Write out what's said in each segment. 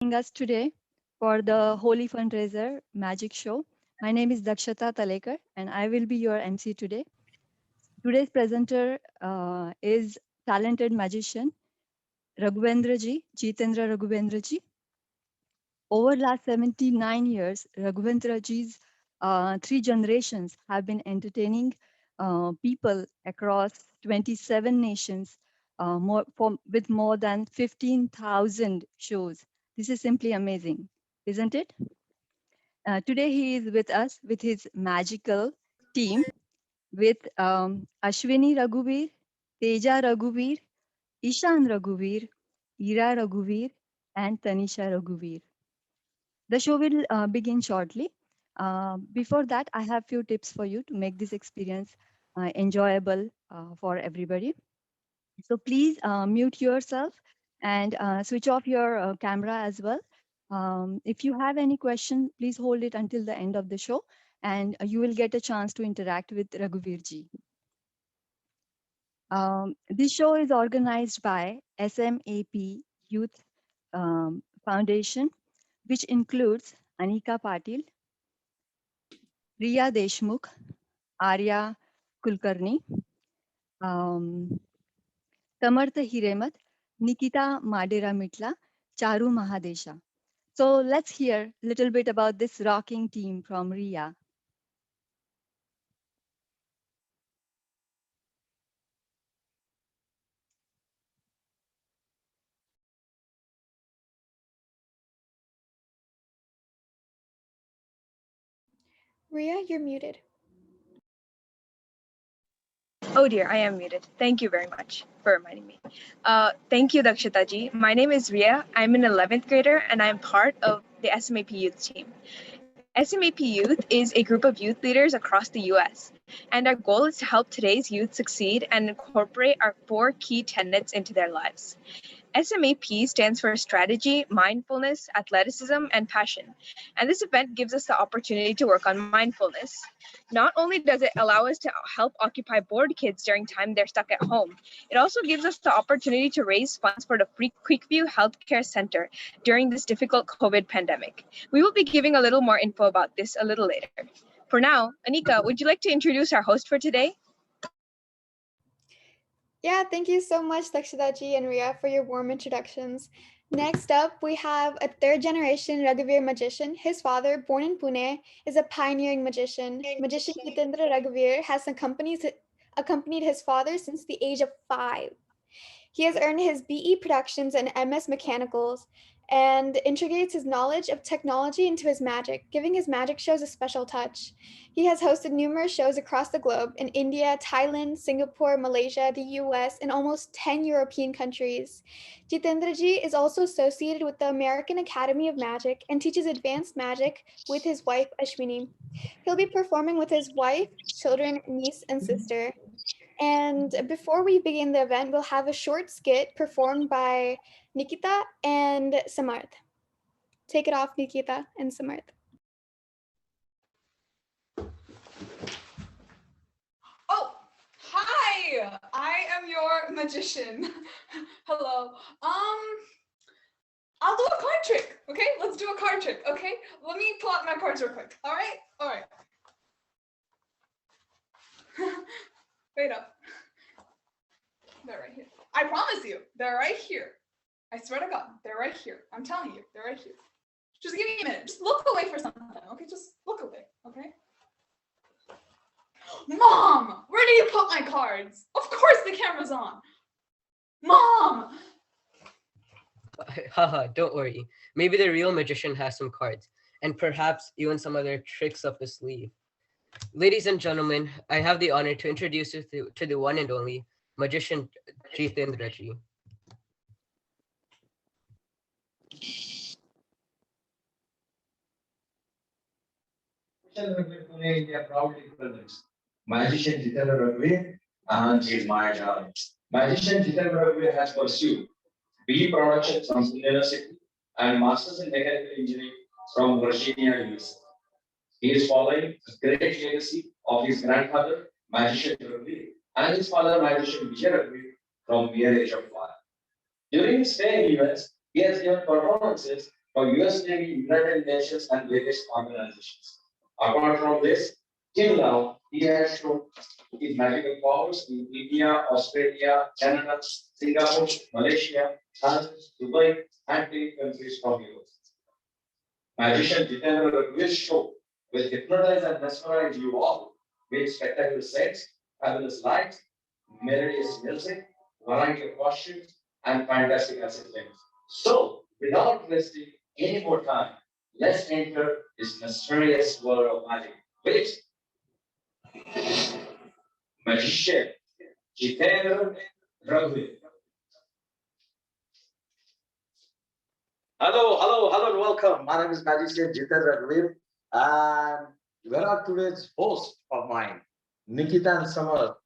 joining us today for the Holy Fundraiser Magic Show. My name is Dakshata Talekar and I will be your MC today. Today's presenter is talented magician Raghuvendra ji, Jitendra Raghuvendra ji. Over last 79 years, Raghuvendra ji's three generations have been entertaining people across 27 nations with more than 15,000 shows. This is simply amazing, isn't it? Today he is with us with his magical team with Ashwini Raghuvir, Teja Raghuvir, Ishan Raghuvir, Ira Raghuvir, and Tanisha Raghuvir. The show will begin shortly. Before that, I have few tips for you to make this experience enjoyable for everybody. So please mute yourself and switch off your camera as well. If you have any question, please hold it until the end of the show and you will get a chance to interact with Raghuvirji. This show is organized by SMAP Youth Foundation, which includes Anika Patil, Riya Deshmukh, Arya Kulkarni, um, Samarth Hiremat, Nikita Madera Mitla, Charu Mahadesha. So let's hear a little bit about this rocking team from Riya. Ria, you're muted. Oh dear, I am muted. Thank you very much for reminding me. Thank you, Dakshita ji. My name is Ria. I'm an 11th grader and I'm part of the SMAP Youth team. SMAP Youth is a group of youth leaders across the US, and our goal is to help today's youth succeed and incorporate our four key tenets into their lives. SMAP stands for Strategy, Mindfulness, Athleticism, and Passion. And this event gives us the opportunity to work on mindfulness. Not only does it allow us to help occupy bored kids during time they're stuck at home, it also gives us the opportunity to raise funds for the Free Quickview Healthcare Center during this difficult COVID pandemic. We will be giving a little more info about this a little later. For now, Anika, would you like to introduce our host for today? Yeah, thank you so much, Dakshadaji and Ria, for your warm introductions. Next up, we have a third generation Raghavir magician. His father, born in Pune, is a pioneering magician. Magician Jitendra Raghavir has accompanied his father since the age of 5. He has earned his BE Productions and MS Mechanicals and integrates his knowledge of technology into his magic, giving his magic shows a special touch. He has hosted numerous shows across the globe in India, Thailand, Singapore, Malaysia, the US, and almost 10 European countries. Jitendraji is also associated with the American Academy of Magic and teaches advanced magic with his wife Ashwini. He'll be performing with his wife, children, niece, and sister. And before we begin the event, we'll have a short skit performed by Nikita and Samarth. Take it off, Nikita and Samarth. Oh, hi! I am your magician. Hello. I'll do a card trick, okay? Let's do a card trick, okay? Let me pull out my cards real quick, all right? All right. Wait up. They're right here. I promise you, they're right here. I swear to God, they're right here. I'm telling you, they're right here. Just give me a minute. Just look away for something, okay? Just look away, okay? Mom, where did you put my cards? Of course the camera's on. Mom! Haha, don't worry. Maybe the real magician has some cards, and perhaps even some other tricks up his sleeve. Ladies and gentlemen, I have the honor to introduce you to the one and only magician Jitendraji. India proudly presents Magician Jitendra Raghuve and his my Magician Jitendra Raghuve has pursued BE Productions from University and Masters in Mechanical Engineering from Virginia, US. He is following the great legacy of his grandfather, Magician Raghuve, and his father, Magician Vijay Raghuve, from mere age of 1. During his stay in US, he has given performances for US Navy, United Nations, and various organizations. Apart from this, till now, he has shown his magical powers in India, Australia, Canada, Singapore, Malaysia, and Dubai, and 10 countries from Europe. Magician Jitendra Raghuve's show will hypnotize and mesmerize you all with spectacular sets, fabulous lights, melodious music, variety of costumes, and fantastic assistants. So, without wasting any more time, let's enter this mysterious world of magic with magician Jitendra Raghuve. Hello, and welcome. My name is Magician Jitendra Raghuve, and where are today's host of mine, Nikita and Samar.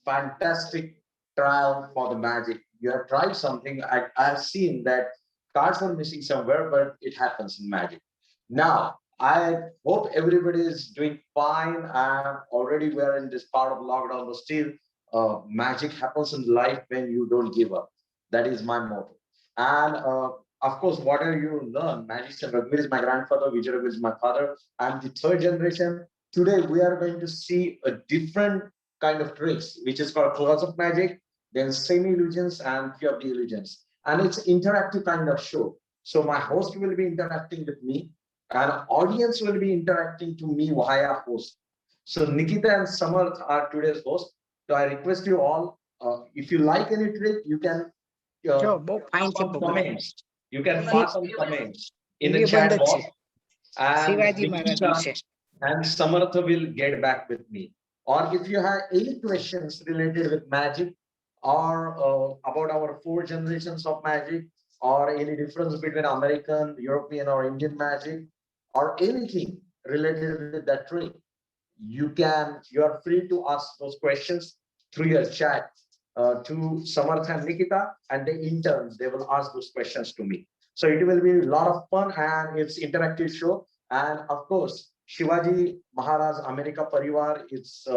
Fantastic trial for the magic. You have tried something. I've seen that cards are missing somewhere, but it happens in magic. Now, I hope everybody is doing fine. Already we are in this part of lockdown, but still, magic happens in life when you don't give up. That is my motto. And of course, whatever you learn, magic and Raghuveer is my grandfather, Vijay Raghuveer is my father. I'm the third generation. Today, we are going to see a different kind of tricks, which is called claws of magic, then semi-illusions and few of the illusions. And it's interactive kind of show. So my host will be interacting with me, and audience will be interacting to me via host. So Nikita and Samarth are today's host. So I request you all, if you like any trick, you can pass on comments. You can pass on comments in the chat box, and Nikita and Samartha will get back with me. Or if you have any questions related with magic or about our four generations of magic, or any difference between American, European, or Indian magic, or anything related with that trick, you are free to ask those questions through your chat to Samarth and Nikita, and they in turn they will ask those questions to me. So it will be a lot of fun, and it's interactive show. And of course, Shivaji Maharaj America Parivar is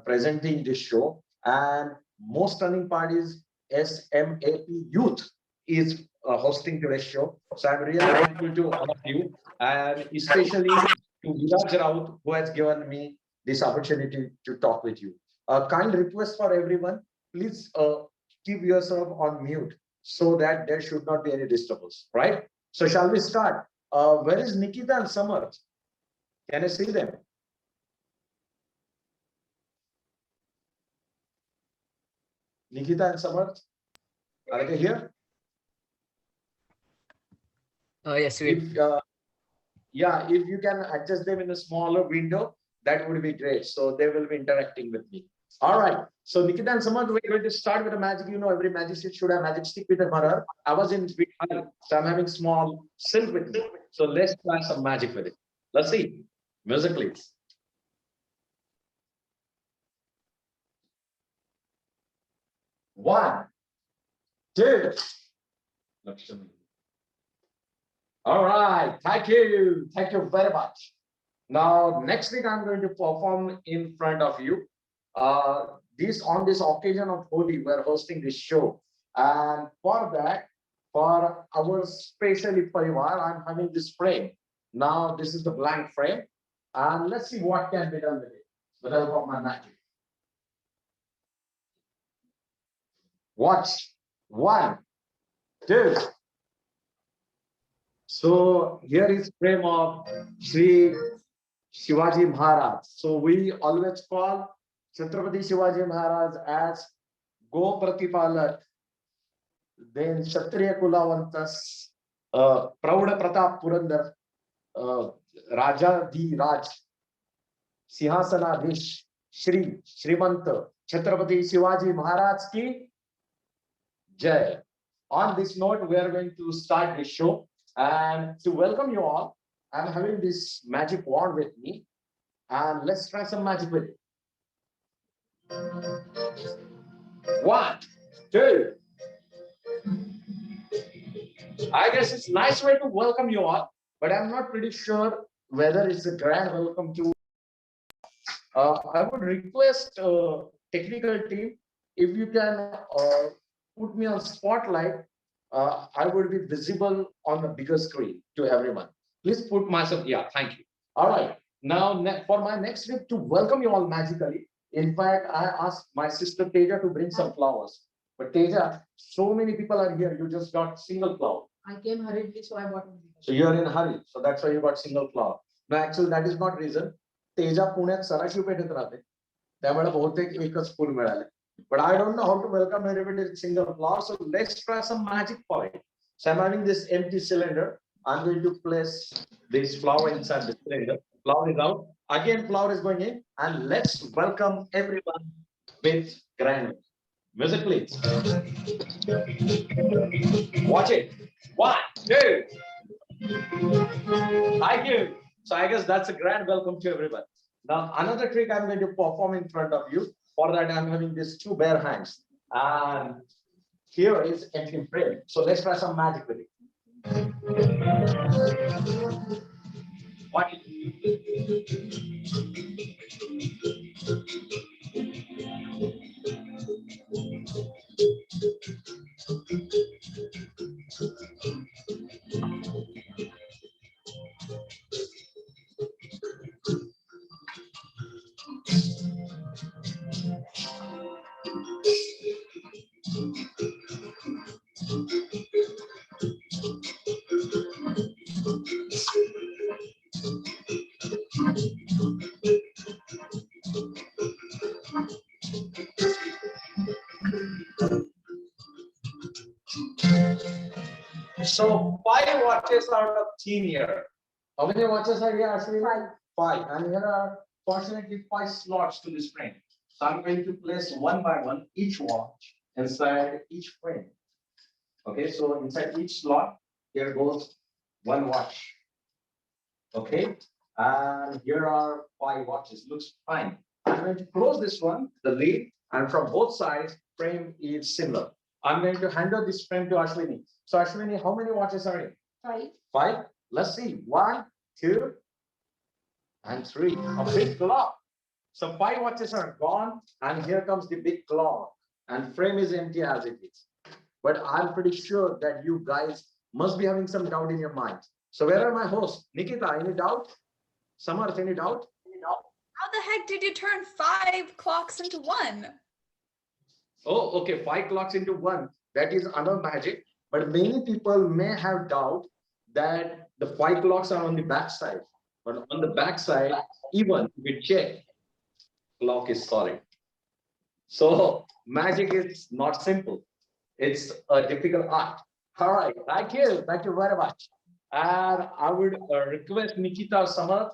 presenting this show, and most stunning part is SMAP Youth is hosting today's show. So I'm really thankful to all of you, and especially to Viraj Raut, who has given me this opportunity to talk with you. A kind request for everyone, please keep yourself on mute so that there should not be any disturbance, right? So shall we start? Where is Nikita and Samarth? Can I see them? Nikita and Samarth, are they here? Yes, we. Yeah, if you can adjust them in a smaller window, that would be great. So they will be interacting with me. All right. So Nikita and Samarth, we're going to start with the magic. You know, every magic stick should have magic stick with a mirror. I was in Bihar, so I'm having small silk with me. So let's try some magic with it. Let's see. Music, please. One, two. All right. Thank you. Thank you very much. Now, next thing I'm going to perform in front of you. This on this occasion of Holi, we're hosting this show, and for that, for our specially parivar, I'm having this frame. Now, this is the blank frame, and let's see what can be done with it with the help of my magic. Watch. One, two. So here is frame of Sri Shivaji Maharaj. So we always call Chhatrapati Shivaji Maharaj as Go Pratipalak, then Kshatriya Kulavantas, Prauda Pratap Purandar, Raja Di Raj, Sihasanadesh, Shrimanta, Chhatrapati Shivaji Maharaj ki Jai. On this note, we are going to start the show. And to welcome you all, I'm having this magic wand with me. And let's try some magic with it. One, two. I guess it's a nice way to welcome you all, but I'm not pretty sure whether it's a grand welcome to. I would request technical team if you can put me on spotlight I would be visible on the bigger screen to everyone. Please put myself, yeah, thank you. All right, now for my next trip to welcome you all magically, in fact, I asked my sister Teja to bring some flowers. But Teja, so many people are here, you just got single flower. I came hurriedly, so I bought one. So you are in a hurry, so that's why you got single flower. No, actually, that is not reason. Teja पुण्यात सराशी पेठेत राहते त्यामुळे बहुतेक एकच full मिळाले but I don't know how to welcome everybody with single flower, so let's try some magic for it. So I'm having this empty cylinder. I'm going to place this flower inside the cylinder. Flower is out, again flower is going in, and let's welcome everyone with grand music, please. Watch it. 1, 2. Thank you. So I guess that's a grand welcome to everyone. Now another trick I'm going to perform in front of you. For that I'm having these 2 bare hands. And here is empty frame. So let's try some magic with it. Watch it. So 5 watches out of 10 here. How many watches are here actually? 5. 5. And here are fortunately 5 slots to this frame. So I'm going to place one by one each watch inside each frame. Okay, so inside each slot, here goes 1 watch. Okay, and here are 5 watches. Looks fine. I'm going to close this one, the lid, and from both sides, frame is similar. I'm going to hand over this frame to Ashwini. So Ashwini, how many watches are in? 5. 5. Let's see. 1, 2, and 3. A big clock. So 5 watches are gone, and here comes the big clock. And frame is empty as it is. But I'm pretty sure that you guys must be having some doubt in your mind. So where are my hosts? Nikita, any doubt? Samarth, any doubt? How the heck did you turn 5 clocks into 1? Oh, okay, 5 clocks into 1. That is another magic. But many people may have doubt that the 5 clocks are on the back side. But on the back side, even if you check, clock is solid. So magic is not simple. It's a difficult art. All right, thank you very much. And I would request Nikita or Samarth,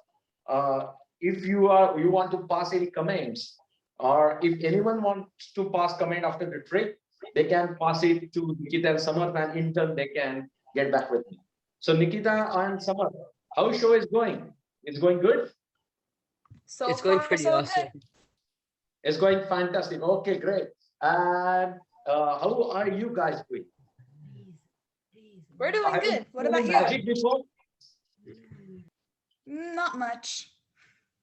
if you want to pass any comments, or if anyone wants to pass comment after the trip, they can pass it to Nikita and Samarth, and in turn they can get back with me. So Nikita and Samarth, how show is going? It's going good? So It's going far, pretty so awesome. good. It's going fantastic. Okay, great. And how are you guys doing? We're doing good. What about Magic you? before? Not much.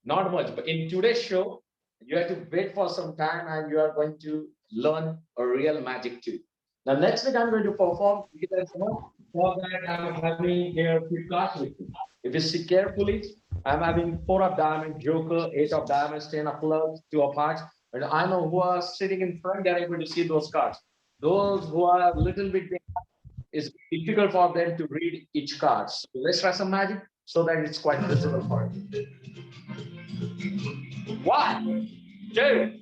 Not much, but in today's show, you have to wait for some time and you are going to learn a real magic too. Now, next week I'm going to perform. For that, I'm having here 3 cards with me. If you see carefully, I'm having 4 of diamonds, joker, 8 of diamonds, 10 of clubs, 2 of hearts. And I know who are sitting in front, they're able to see those cards. Those who are a little bit, it's difficult for them to read each card. So let's try some magic so that it's quite visible for you. 1, 2.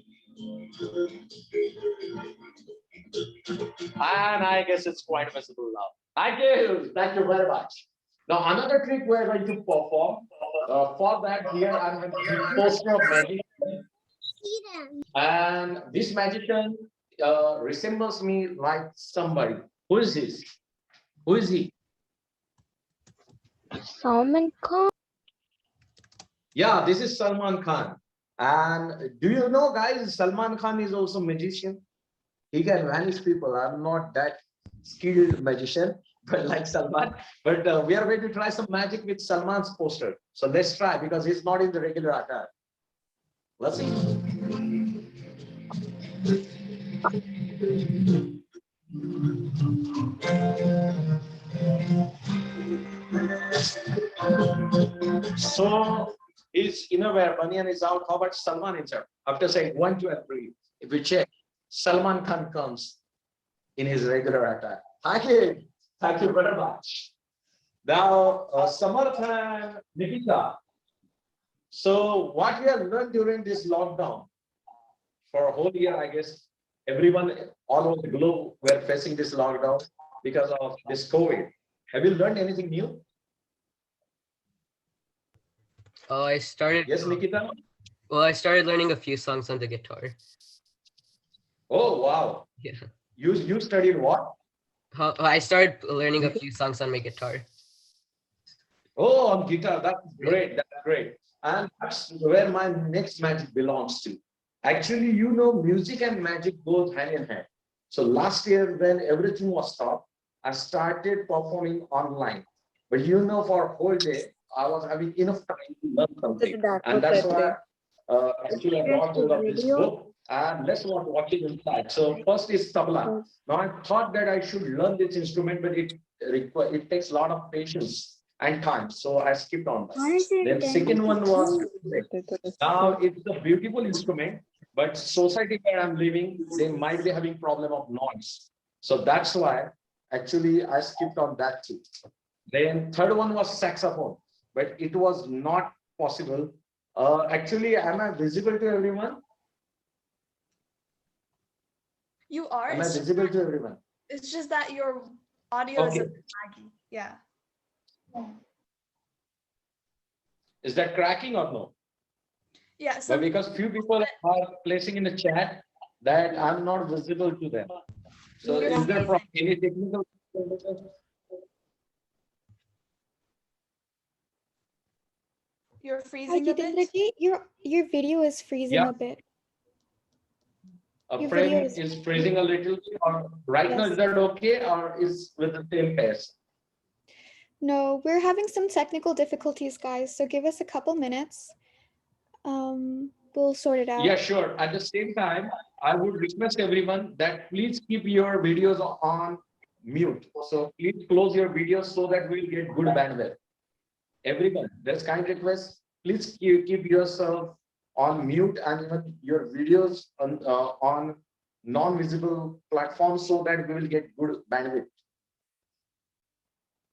And I guess it's quite visible now. Thank you very much. Now another trick we're going to perform. For that, here I'm going to the poster of magic. And this magician resembles me like somebody. Who is this? Who is he? Salman Khan. Yeah, this is Salman Khan. And do you know, guys, Salman Khan is also a magician. He can vanish people. I'm not that skilled magician, but like Salman. But we are going to try some magic with Salman's poster. So let's try, because he's not in the regular attire. Let's see. So he's innerwear, Bunyan is out. How about Salman inside? After saying 1, 2, and 3, if we check, Salman Khan comes in his regular attire. Thank you very much. Now, Samarth and Nikita. So what we have learned during this lockdown for a whole year, I guess, everyone all over the globe were facing this lockdown because of this COVID. Have you learned anything new? I started. Yes, Nikita? Well, I started learning a few songs on the guitar. Oh, wow. Yeah. You studied what? I started learning a few songs on my guitar. Oh, on guitar. That's great. That's great. And that's where my next magic belongs to. Actually, music and magic goes hand in hand. So last year, when everything was stopped, I started performing online. But for a whole day, I was having enough time to learn something. And that's why actually I brought hold of this book. And let's watch it inside. So first is tabla. Now I thought that I should learn this instrument, but it takes a lot of patience and time. So I skipped on that. Then second one was now it's a beautiful instrument, but society where I'm living, they might be having problem of noise. So that's why actually I skipped on that too. Then third one was saxophone, but it was not possible. Actually, am I visible to everyone? You are. Am I visible to everyone? It's just that your audio is a Okay. bit laggy. Yeah. Is that cracking or no? Yeah. But because few people are placing in the chat that I'm not visible to them. So You're is there freezing. any technical? You're freezing a bit. Jitendraji, your video is freezing Yeah. a bit. A Your frame video is freezing a little, or right now Yes. is that okay, or is with the same pace? No, we're having some technical difficulties, guys. So give us a couple minutes. We'll sort it out. Yeah, sure. At the same time, I would request everyone that please keep your videos on mute. So please close your videos so that we'll get good bandwidth. Everyone, there's kind request. Please keep yourself on mute and even your videos on non-visible platforms so that we will get good bandwidth.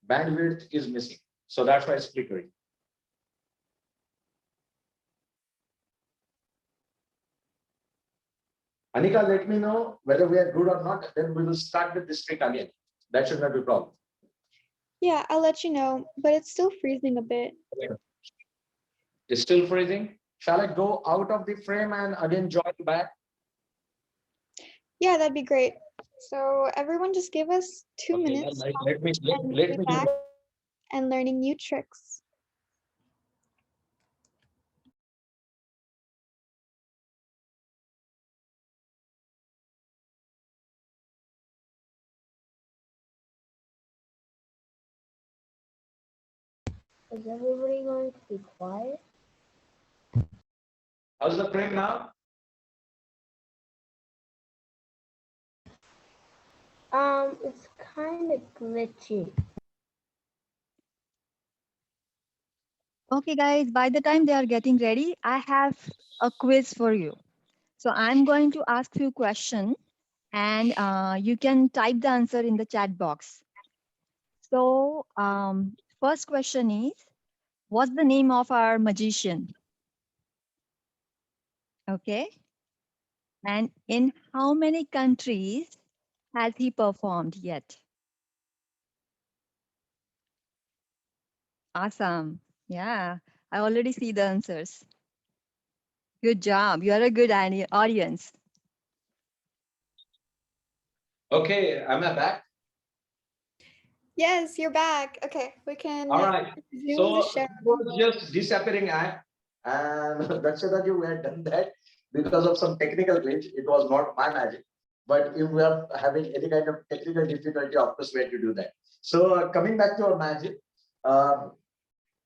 Bandwidth is missing, so that's why it's flickering. Anika, let me know whether we are good or not, then we will start the district again. That should not be a problem. Yeah, I'll let you know, but it's still freezing a bit. It's still freezing. Shall I go out of the frame and again join back? Yeah, that'd be great. So everyone just give us 2 Okay, minutes let me and let be me back and learning new tricks. Is everybody going to be quiet? How's the frame now? It's kind of glitchy. Okay, guys, by the time they are getting ready, I have a quiz for you. So I'm going to ask few questions and you can type the answer in the chat box. So first question is, what's the name of our magician? Okay. And in how many countries has he performed yet? Awesome. Yeah, I already see the answers. Good job. You are a good audience. Okay, am I back? Yes, you're back. Okay, we can All right. resume So the show. it was just disappearing act, and that's that you had done that because of some technical glitch. It was not my magic, but if we are having any kind of technical difficulty, of course we had to do that. So coming back to our magic, uh,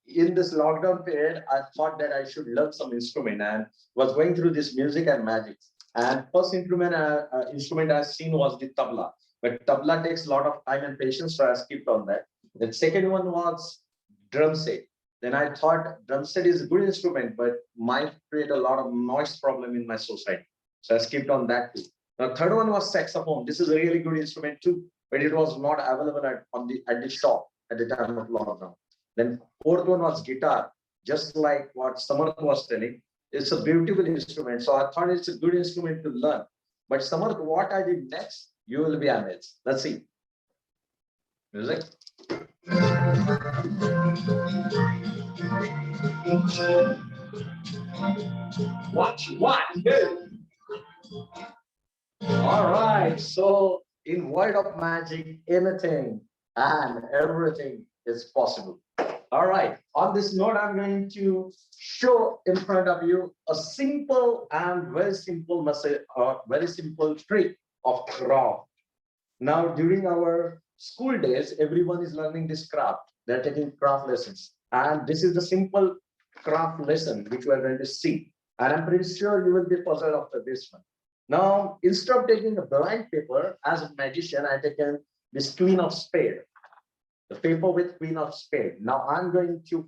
in this lockdown period, I thought that I should learn some instrument and was going through this music and magic. And first instrument I seen was the tabla. but tabla takes a lot of time and patience, so I skipped on that. The second one was drum set. Then I thought drum set is a good instrument, but might create a lot of noise problem in my society. So I skipped on that too. The third one was saxophone. This is a really good instrument too, but it was not available at the shop at the time of lockdown. Then fourth one was guitar, just like what Samarth was telling. It's a beautiful instrument. So I thought it's a good instrument to learn. But Samarth, what I did next, you will be amazed. Let's see. Music. Watch, go. All right. So in world of magic, anything and everything is possible. All right. On this note, I'm going to show in front of you a simple and very simple message, or very simple trick of craft. Now, during our school days, everyone is learning this craft. They're taking craft lessons. And this is the simple craft lesson which we are going to see. And I'm pretty sure you will be puzzled after this one. Now, instead of taking a blank paper, as a magician, I taken this Queen of Spades, the paper with Queen of Spades. Now, I'm going to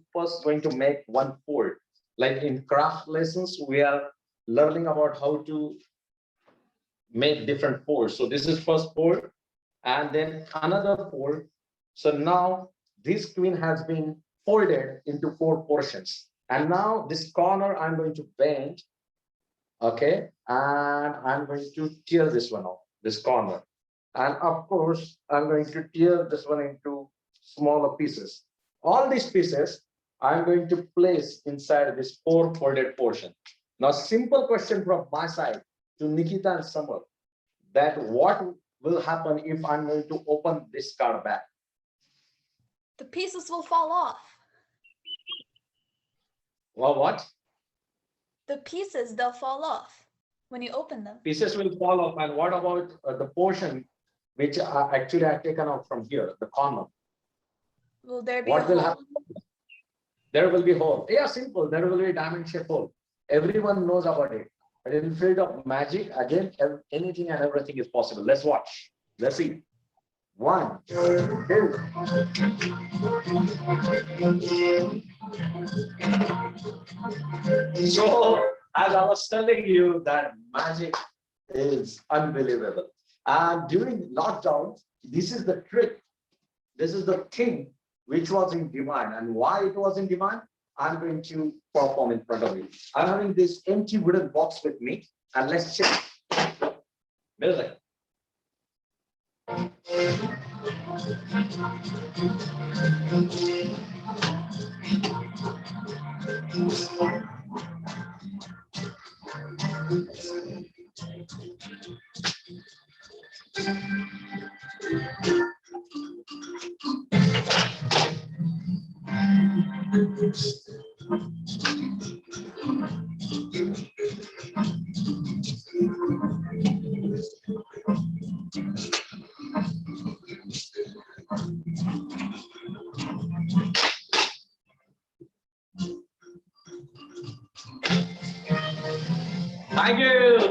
make one fold. Like in craft lessons, we are learning about how to make different folds. So this is first fold, and then another fold. So now this queen has been folded into 4 portions. And now this corner I'm going to bend, okay? And I'm going to tear this one off, this corner. And of course, I'm going to tear this one into smaller pieces. All these pieces I'm going to place inside this 4 folded portion. Now, simple question from my side to Nikita and Samar, that what will happen if I'm going to open this card back? The pieces will fall off. Well, what? The pieces, they'll fall off when you open them. Pieces will fall off. And what about the portion which actually I've taken out from here, the corner? Will there be What a will hole? happen? There will be hole. Yeah, simple. There will be a diamond shaped hole. Everyone knows about it. But in the field of magic, again, anything and everything is possible. Let's watch. Let's see. 1, 2. So, as I was telling you, that magic is unbelievable. And during lockdown, this is the trick. This is the thing which was in demand. And why it was in demand, I'm going to perform in front of you. I'm having this empty wooden box with me, and let's check. Music.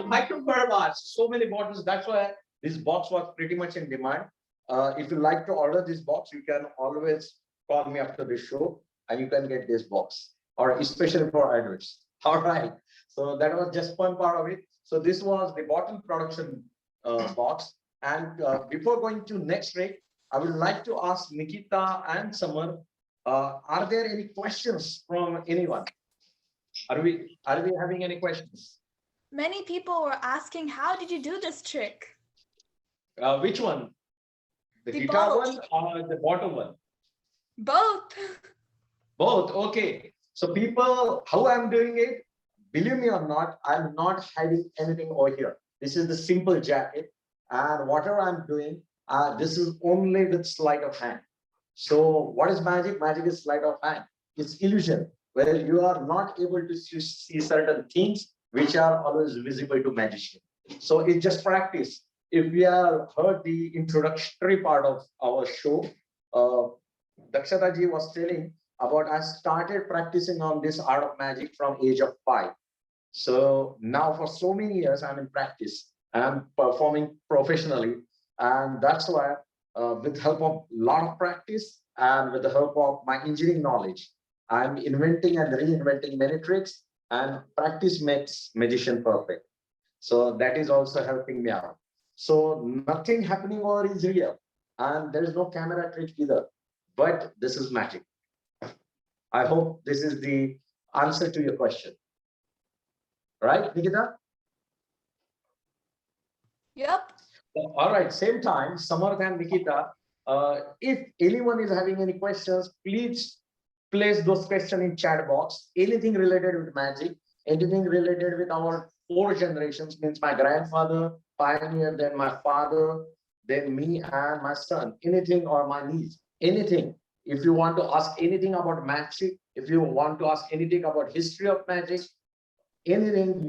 Thank you very much. So many bottles. That's why this box was pretty much in demand. If you like to order this box, you can always call me after the show, and you can get this box, or especially for adults. All right. So that was just one part of it. So this was the bottle production box. And before going to next week, I would like to ask Nikita and Samar, are there any questions from anyone? Are we having any questions? Many people were asking, how did you do this trick? Which one? The The guitar both. one or the bottom one? Both. Both. Okay. So people, how I'm doing it, believe me or not, I'm not hiding anything over here. This is the simple jacket, and whatever I'm doing, this is only with sleight of hand. So what is magic? Magic is sleight of hand. It's illusion, where you are not able to see certain things which are always visible to magician. So it's just practice. If we have heard the introductory part of our show, Dakshata ji was telling about I started practicing on this art of magic from age of 5. So now for so many years I'm in practice and I'm performing professionally. And that's why, with the help of lot of practice and with the help of my engineering knowledge, I'm inventing and reinventing many tricks, and practice makes magician perfect. So that is also helping me out. So nothing happening over is real, and there is no camera trick either. But this is magic. I hope this is the answer to your question. Right, Nikita? Yep. All right, same time, Samarth and Nikita, if anyone is having any questions, please place those questions in chat box. Anything related with magic, anything related with our four generations, means my grandfather, pioneer, then my father, then me and my son, anything, or my niece, anything. If you want to ask anything about magic, if you want to ask anything about history of magic, anything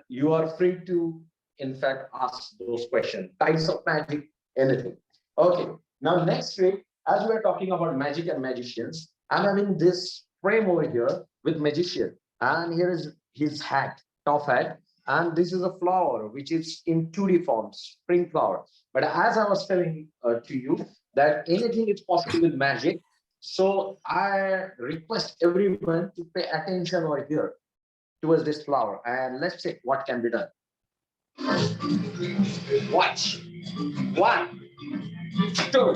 you are free to, in fact, ask those questions, types of magic, anything. Okay, now next week, as we are talking about magic and magicians, I'm having this frame over here with magician, and here is his hat, top hat, and this is a flower which is in 2D form, spring flower. But as I was telling to you that anything is possible with magic, so I request everyone to pay attention over here towards this flower, and let's check what can be done. Watch. One, two.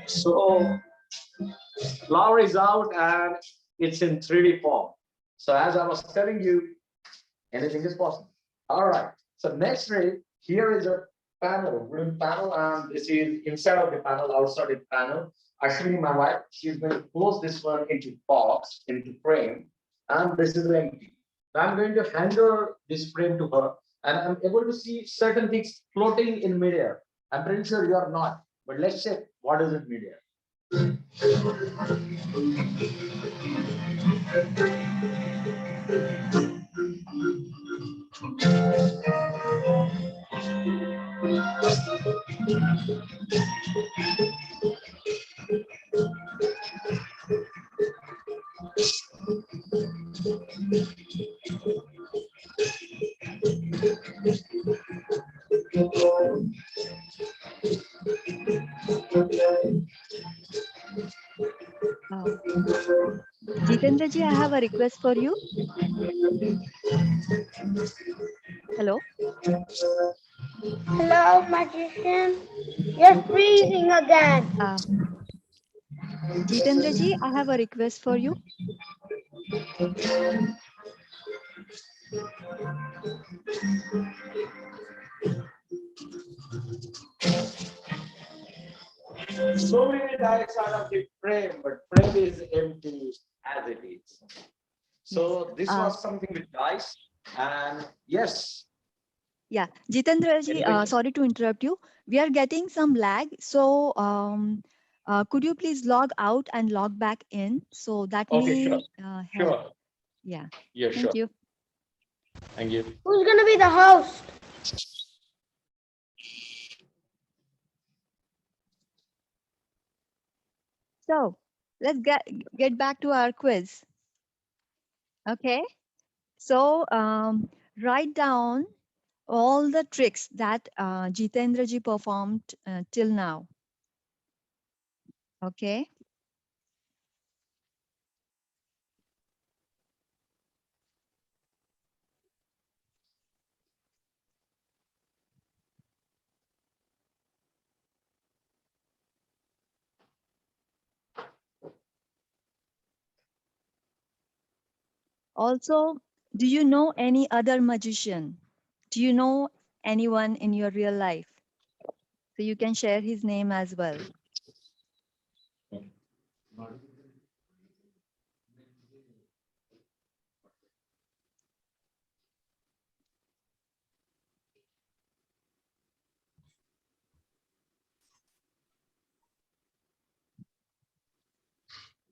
So flower is out and it's in 3D form. So as I was telling you, anything is possible. All right. So next week, here is a panel, wooden panel, and this is inside of the panel, outside the panel. Actually, my wife, she's going to close this one into box, into frame, and this is empty. Now I'm going to hand her this frame to her, and I'm able to see certain things floating in midair. I'm pretty sure you are not, but let's check what is in midair. Uh, Jitendra ji, I have a request for you. Hello. Hello, magician. You're freezing again. Jitendra ji, I have a request for you. So many dice out of the frame, but frame is empty as it is. So this was something with dice, and yes. Yeah, Jitendra ji, sorry to interrupt you. We are getting some lag, so could you please log out and log back in so that Okay, sure. help? Sure. Yeah. Yeah, Thank sure. you. Thank you. Who's gonna be the host? So let's get back to our quiz. Okay. So write down all the tricks that Jitendra ji performed till now. Okay. Also, do you know any other magician? Do you know anyone in your real life? So you can share his name as well.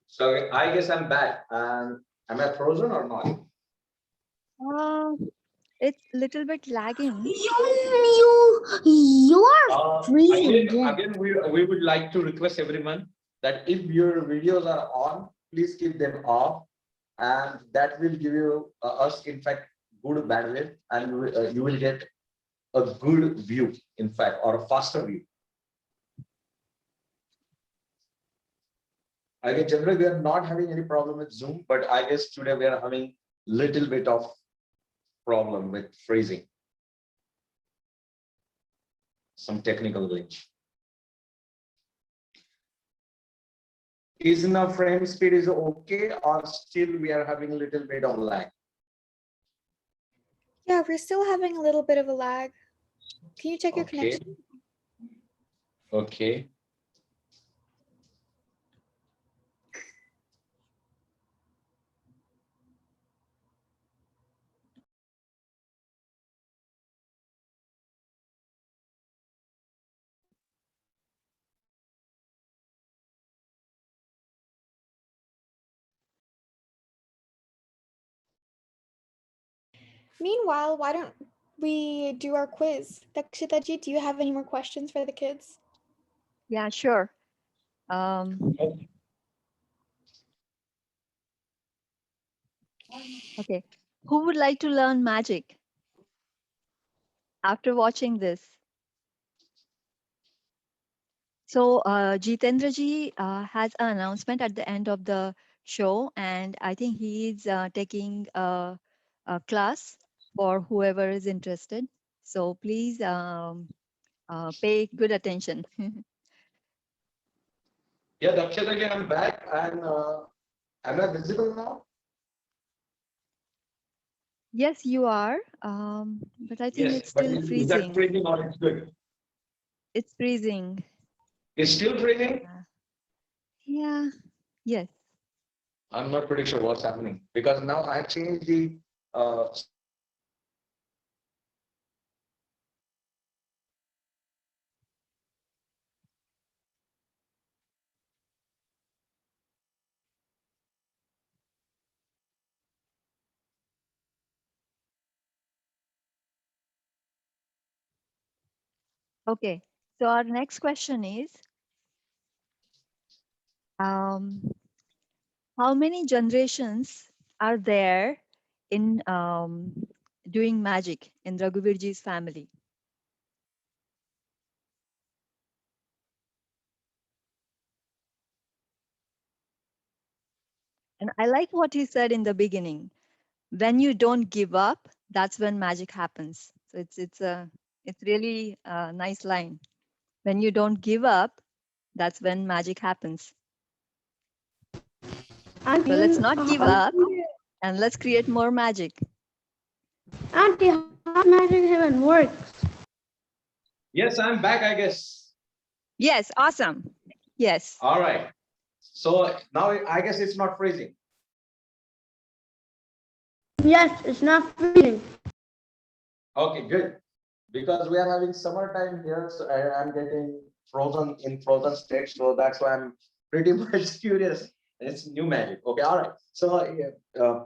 So I guess I'm back. And am I frozen or not? It's a little bit lagging. You are freezing Again, we would like to request everyone that if your videos are on, please keep them off, and that will give you us, in fact, good bandwidth, and you will get a good view, in fact, or a faster view. I guess generally we are not having any problem with Zoom, but I guess today we are having little bit of problem with freezing. Some technical glitch. Is now frame speed is okay, or still we are having a little bit of lag? Yeah, we're still having a little bit of a lag. Can you check your Okay. connection? Okay. Meanwhile, why don't we do our quiz? Dakshitaji, do you have any more questions for the kids? Yeah, sure. Okay. Who would like to learn magic after watching this? So Jitendra ji has an announcement at the end of the show, and I think he's taking a class for whoever is interested. So please pay good attention. Yeah, Dakshita again, I'm back, and am I visible now? Yes, you are, but I think Yes, it's but still is that freezing. freezing or it's good? It's freezing. It's still freezing? Yeah, yes. I'm not pretty sure what's happening because now I changed the Okay, so our next question is, um, how many generations are there in doing magic in Raghuvirji's family? And I like what he said in the beginning. When you don't give up, that's when magic happens. So it's really a nice line. When you don't give up, that's when magic happens. Auntie, So let's not give up and let's create more magic. Auntie, how magic heaven works? yes, I'm back, I guess. Yes, awesome. Yes. All right. So now I guess it's not freezing. Yes, it's not freezing. Okay, good. Because we are having summertime here, so I'm getting frozen in frozen state, so that's why I'm pretty much curious. It's new magic. Okay, all right. So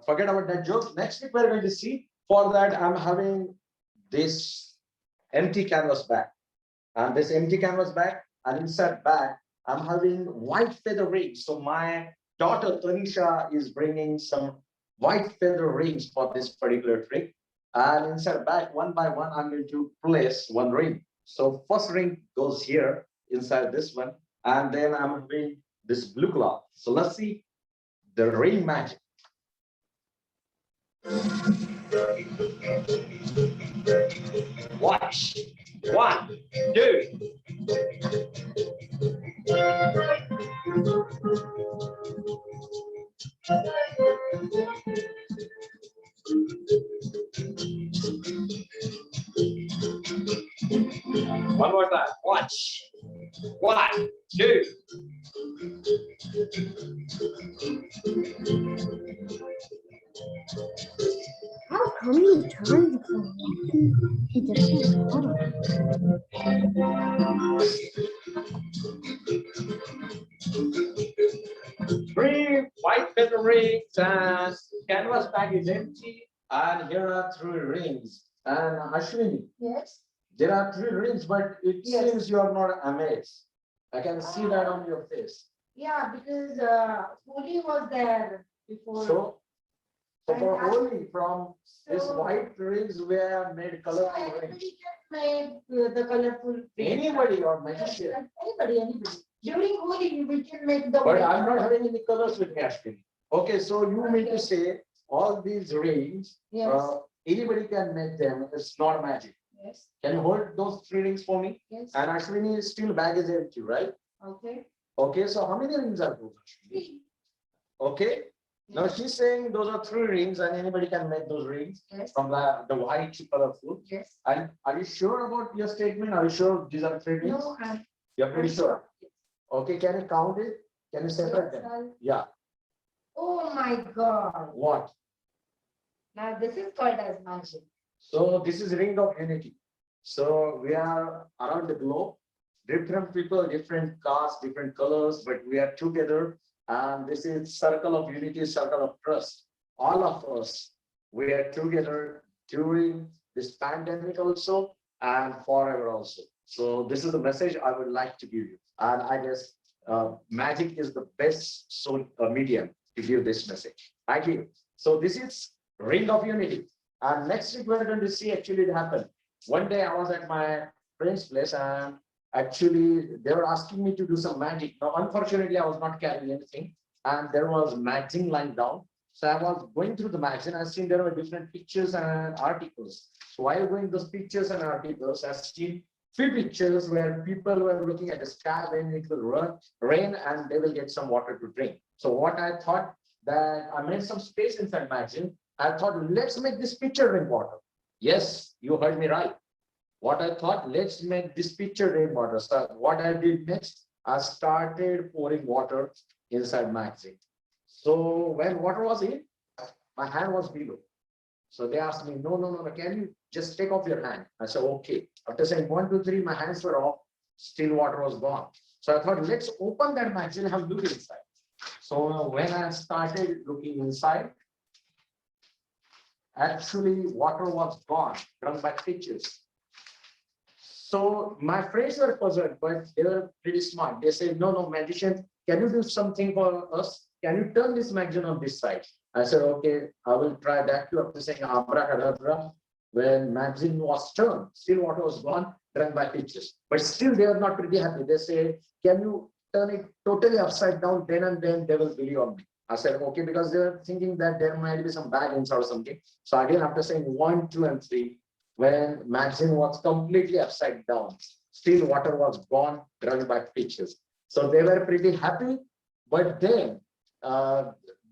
forget about that joke. Next week we're going to see. For that, I'm having this empty canvas bag, and this empty canvas bag, and inside bag, I'm having white feather rings. So my daughter Tanisha is bringing some white feather rings for this particular trick. And inside bag, one by one, I'm going to place one ring. So first ring goes here inside this one, and then I'm having this blue cloth. So let's see the ring magic. Watch. One, two. One more time. Watch. One, two. How come you turn the phone? It doesn't work. Three white feather rings and canvas bag is empty. And here are three rings. And Ashwini, Yes. there are three rings, but it Yes. seems you are not amazed. I can see that on your face. Yeah, because Holy was there before. So So for holy, from this white rings we have made colorful rings. Made the colorful. Anybody or magician. Anybody. During Holi, we can make the. But I'm not having any colors with me, Ashwini. Okay, so you mean to say all these rings, Yes. anybody can make them. It's not magic. Yes. Can you hold those 3 rings for me? Yes. And Ashwini still bag is empty, right? Okay. Okay, so how many rings are those, Ashwini? Okay. Now she's saying those are 3 rings and anybody can make those rings Yes. from the white to colorful. Yes. And are you sure about your statement? Are you sure these are 3 rings? No, You're pretty sure. Okay, can you count it? Can you separate them? Yeah. Oh my God. What? Now this is called as magic. So this is ring of unity. So we are around the globe, different people, different castes, different colors, but we are together. And this is circle of unity, circle of trust. All of us, we are together during this pandemic also and forever also. So this is the message I would like to give you. And I guess magic is the best medium to give this message. Thank you. So this is ring of unity. And next week we're going to see actually it happen. One day I was at my friend's place and actually they were asking me to do some magic. Now, unfortunately, I was not carrying anything and there was magazine lying down. So I was going through the magazine. I seen there were different pictures and articles. So while going those pictures and articles, I seen few pictures where people were looking at the sky when it will rain and they will get some water to drink. So what I thought that I made some space inside magazine. I thought, let's make this picture rainwater. Yes, you heard me right. What I thought, let's make this picture rainwater. So what I did next, I started pouring water inside magazine. So when water was in, my hand was below. So they asked me, no, can you just take off your hand? I said, okay. After saying 1, 2, 3, my hands were off, still water was gone. So I thought, let's open that magazine and have a look inside. So when I started looking inside, actually water was gone, drunk by fishes. So my friends were puzzled, but they were pretty smart. They said, no, magician, can you do something for us? Can you turn this magazine on this side? I said, okay, I will try that too. After saying abracadabra, when magazine was turned, still water was gone, drunk by fishes. But still they are not pretty happy. They say, can you turn it totally upside down, then and then they will believe on me. I said, okay, because they were thinking that there might be some bad inside or something. So again, after saying 1, 2, and 3, when magazine was completely upside down, still water was gone, drunk by fishes. So they were pretty happy, but then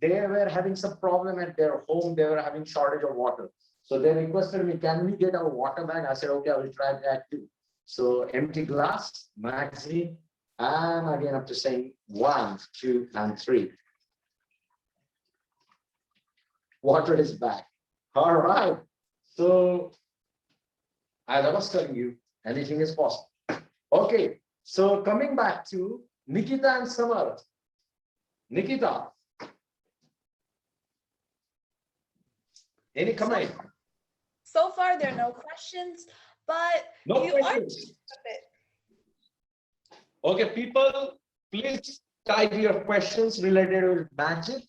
they were having some problem at their home. They were having shortage of water. So they requested me, can we get our water bag? I said, okay, I will try that too. So empty glass, magazine, and again, after saying 1, 2, and 3. Water is back. All right. So as I was telling you, anything is possible. Okay. So coming back to Nikita and Samar. Nikita, any comment? So far, there are no questions, but No you questions. are. Okay, people, please type your questions related with magic,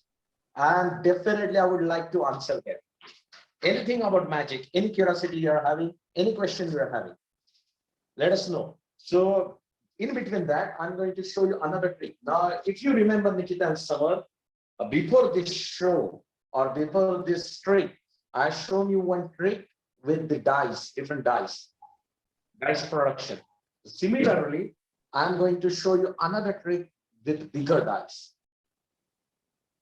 and definitely I would like to answer them. Anything about magic, any curiosity you are having, any question you are having, let us know. So in between that, I'm going to show you another trick. Now, if you remember Nikita and Samar, before this show or before this trick, I shown you one trick with the dice, different dice production. Similarly, I'm going to show you another trick with bigger dice.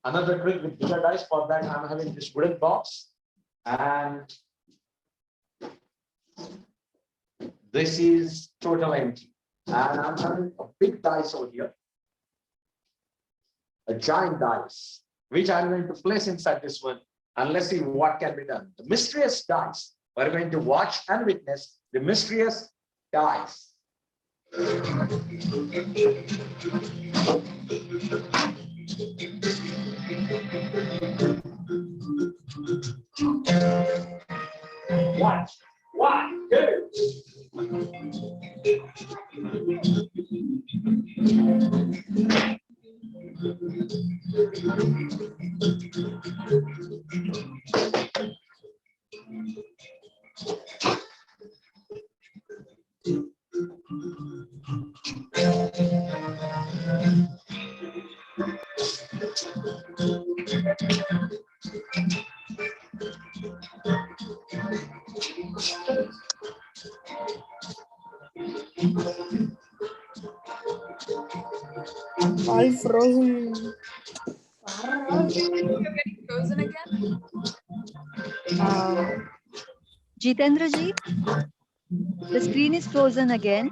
Another trick with bigger dice. For that, I'm having this wooden box, and this is total empty. And I'm having a big dice over here, a giant dice, which I'm going to place inside this one, and let's see what can be done. The mysterious dice. We're going to watch and witness the mysterious dice. Watch. 1, 2. All frozen. You're getting frozen again? Jitendra ji, the screen is frozen again.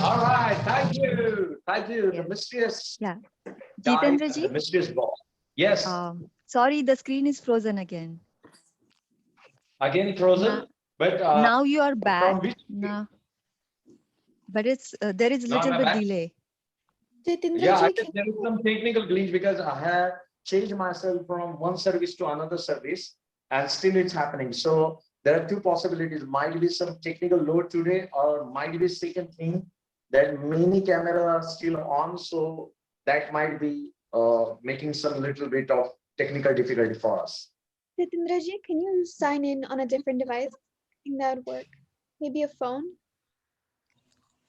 All right, thank you. Thank you, the Yeah. mysterious Yeah. guy Jitendra and ji, the mysterious ball. Yes, sorry, the screen is frozen again. again frozen, Now, but now you are back. from which? Now, but it's there is Now little am I bit back? delay. Jitendra Yeah, I ji, think there is some technical glitch because I have changed myself from one service to another service and still it's happening. So there are two possibilities. Might be some technical load today or might be second thing that many cameras are still on. So that might be making some little bit of technical difficulty for us. Jitendra ji, can you sign in on a different device? I think that would work. Maybe a phone?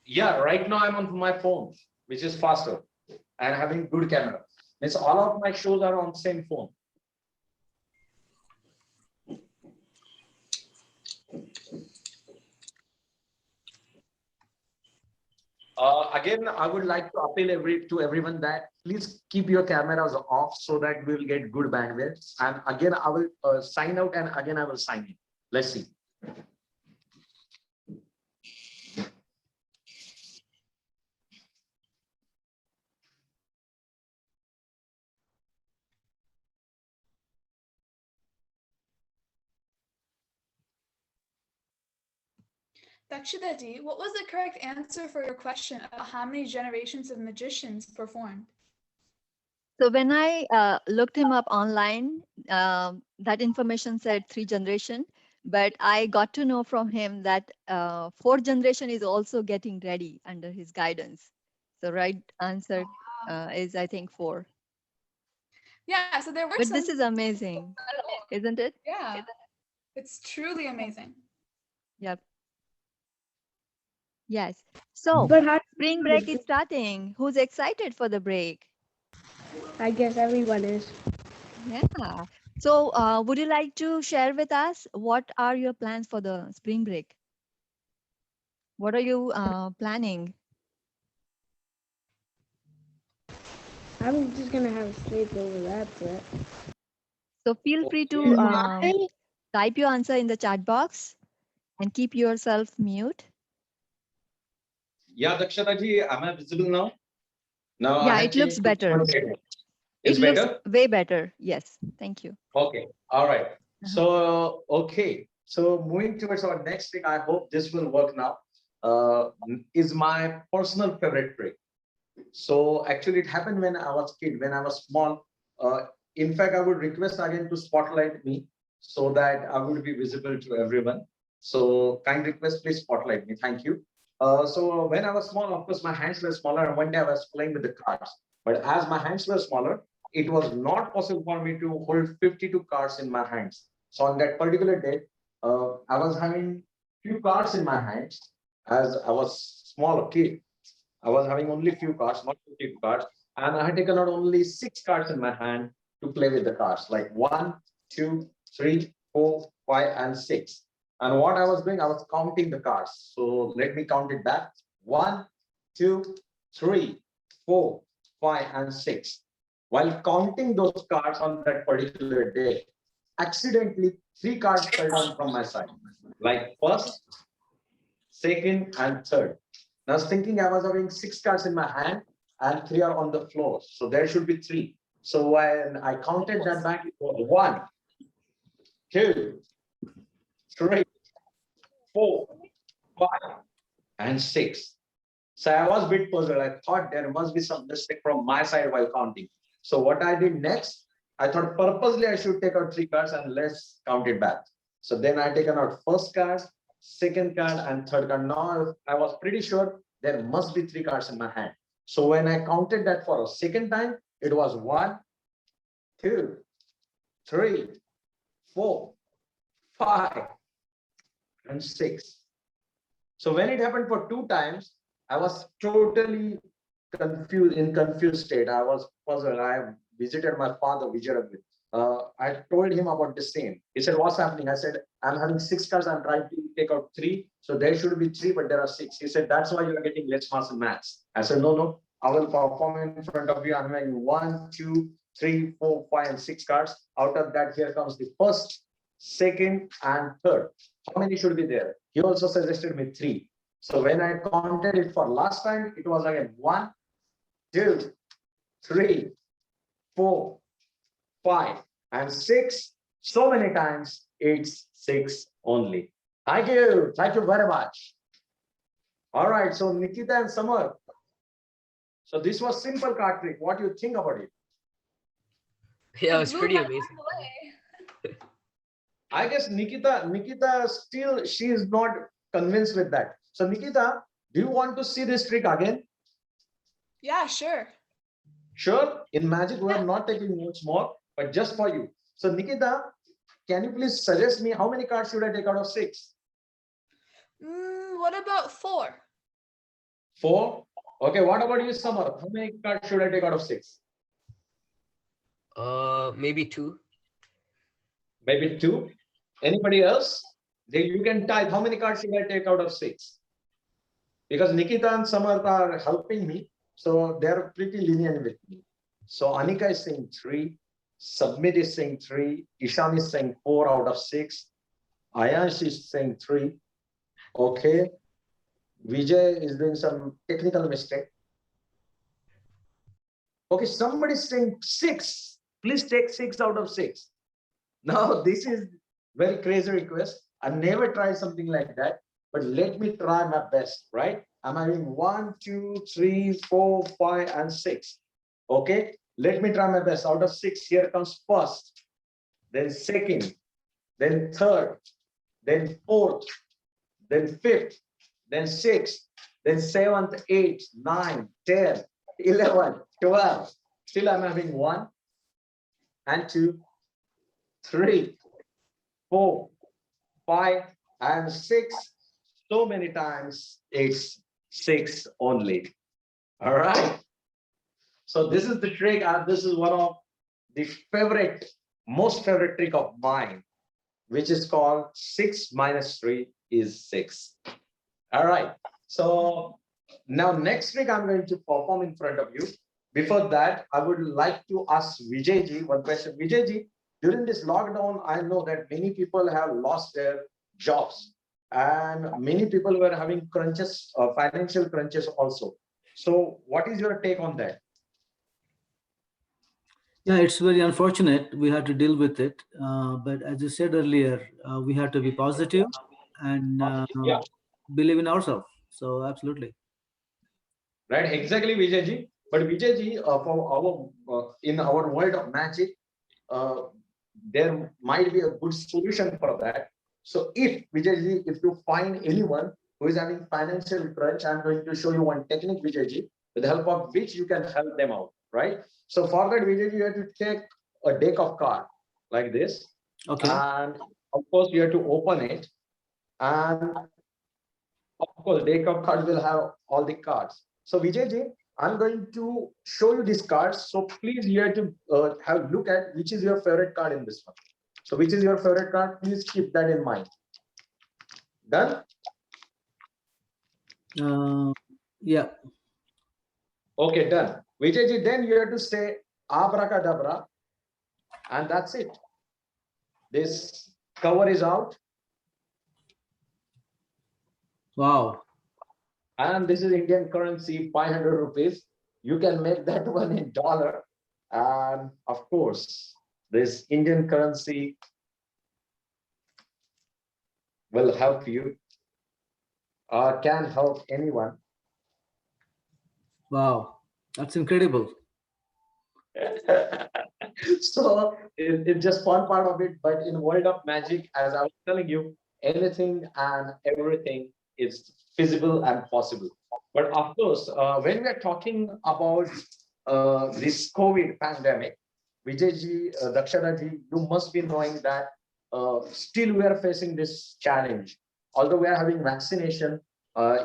Yeah, right now I'm on my phone, which is faster and having good camera. Means all of my shows are on same phone. Again, I would like to appeal to everyone that please keep your cameras off so that we'll get good bandwidth. And again, I will sign out and again I will sign in. Let's see. Dakshita ji, what was the correct answer for your question about how many generations of magicians performed? So when I looked him up online, that information said 3 generation, but I got to know from him that 4th generation is also getting ready under his guidance. The right answer is, I think, 4. Yeah, so there were But some. this is amazing, isn't it? Yeah, it's truly amazing. Yep. Yes. So But how? spring break is starting. Who's excited for the break? I guess everyone is. Yeah. So would you like to share with us what are your plans for the spring break? What are you planning? I'm just gonna have a sleepover. That's it. So feel free to My type your answer in the chat box and keep yourself mute. Yeah, Dakshata ji, am I visible now? Now I Yeah, have it looks changed to better. portrait. It It's looks better? way better. Yes. Thank you. Okay, all right. Uh-huh. So, okay. So moving towards our next thing, I hope this will work now, is my personal favorite trick. So actually it happened when I was kid, when I was small. In fact, I would request again to spotlight me so that I would be visible to everyone. So kind request, please spotlight me. Thank you. So when I was small, of course, my hands were smaller. And one day I was playing with the cards. But as my hands were smaller, it was not possible for me to hold 52 cards in my hands. So on that particular day, I was having few cards in my hands as I was small kid. I was having only few cards, not 50 cards, and I had taken out only 6 cards in my hand to play with the cards, like 1, 2, 3, 4, 5, and 6. And what I was doing, I was counting the cards. So let me count it back: 1, 2, 3, 4, 5, and 6. While counting those cards on that particular day, accidentally 3 cards fell down from my side, like first, second, and third. I was thinking I was having 6 cards in my hand and 3 are on the floor. So there should be 3. So when I counted that back, it was 1, 2, 3, 4, 5, and 6. So I was a bit puzzled. I thought there must be some mistake from my side while counting. So what I did next, I thought purposely I should take out 3 cards and let's count it back. So then I taken out first card, second card, and third card. Now I was pretty sure there must be 3 cards in my hand. So when I counted that for a second time, it was 1, 2, 3, 4, 5, and 6. So when it happened for 2 times, I was totally confused state. I was puzzled. I visited my father, Vijay. I told him about the same. He said, "What's happening?" I said, "I'm having 6 cards. I'm trying to take out 3. So there should be 3, but there are 6." He said, "That's why you are getting less marks in maths." I said, "No, no. I will perform in front of you. I'm having 1, 2, 3, 4, 5, and 6 cards. Out of that, here comes the first, second, and third. How many should be there?" He also suggested me 3. So when I counted it for last time, it was again 1, 2, 3, 4, 5, and 6. So many times, it's 6 only. Thank you. Thank you very much. All right. So Nikita and Samar. So this was simple card trick. What do you think about it? Yeah, it was Blew pretty my amazing. mind away. I guess Nikita still, she is not convinced with that. So Nikita, do you want to see this trick again? Yeah, sure. Sure. In Magic, we Yeah. are not taking much more, but just for you. So Nikita, can you please suggest me how many cards should I take out of 6? What about 4? 4. Okay. What about you, Samar? How many cards should I take out of 6? Maybe 2. Maybe 2. Anybody else? Then you can type how many cards should I take out of 6? Because Nikita and Samar are helping me, so they're pretty lenient with me. So Anika is saying 3, Submit is saying 3, Ishan is saying 4 out of 6, Ayash is saying 3. Okay, Vijay is doing some technical mistake. Okay, somebody is saying 6. Please take 6 out of 6. Now, this is very crazy request. I never tried something like that, but let me try my best, right? I'm having 1, 2, 3, 4, 5, and 6. Okay, let me try my best. Out of 6, here comes first, then second, then third, then fourth, then fifth, then sixth, then seventh, eighth, 9, 10, 11, 12. Still, I'm having 1 and 2, 3, 4, 5, and 6. So many times it's 6 only. All right. So this is the trick, and this is one of the most favorite trick of mine, which is called 6 minus 3 is 6. All right. So now next trick I'm going to perform in front of you. Before that, I would like to ask Vijayji one question. Vijayji, during this lockdown, I know that many people have lost their jobs and many people were having crunches, financial crunches also. So what is your take on that? Yeah, it's very unfortunate. We had to deal with it. But as you said earlier, we have to be positive and Yeah, believe in ourselves. So, absolutely. right. Exactly, Vijayji. But Vijayji, for our in our world of magic, uh, there might be a good solution for that. So if Vijayji, if you find anyone who is having financial crunch, I'm going to show you one technique, Vijayji, with the help of which you can help them out, right? So for that, Vijayji, you have to take a deck of cards like this, Okay. and of course you have to open it, and of course deck of cards will have all the cards. So Vijayji, I'm going to show you these cards. So please you have to have a look at which is your favorite card in this one. So which is your favorite card? Please keep that in mind. Done? Yeah. Okay, done. Vijayji, then you have to say abracadabra, and that's it. This cover is out, Wow. and this is Indian currency, 500 rupees. You can make that one in dollar. And of course, this Indian currency will help you or can help anyone. Wow. That's incredible. So it's just one part of it, but in world of magic, as I was telling you, anything and everything is feasible and possible. But of course, when we are talking about this COVID pandemic, Vijayji, Dakshadaji, you must be knowing that still we are facing this challenge. Although we are having vaccination,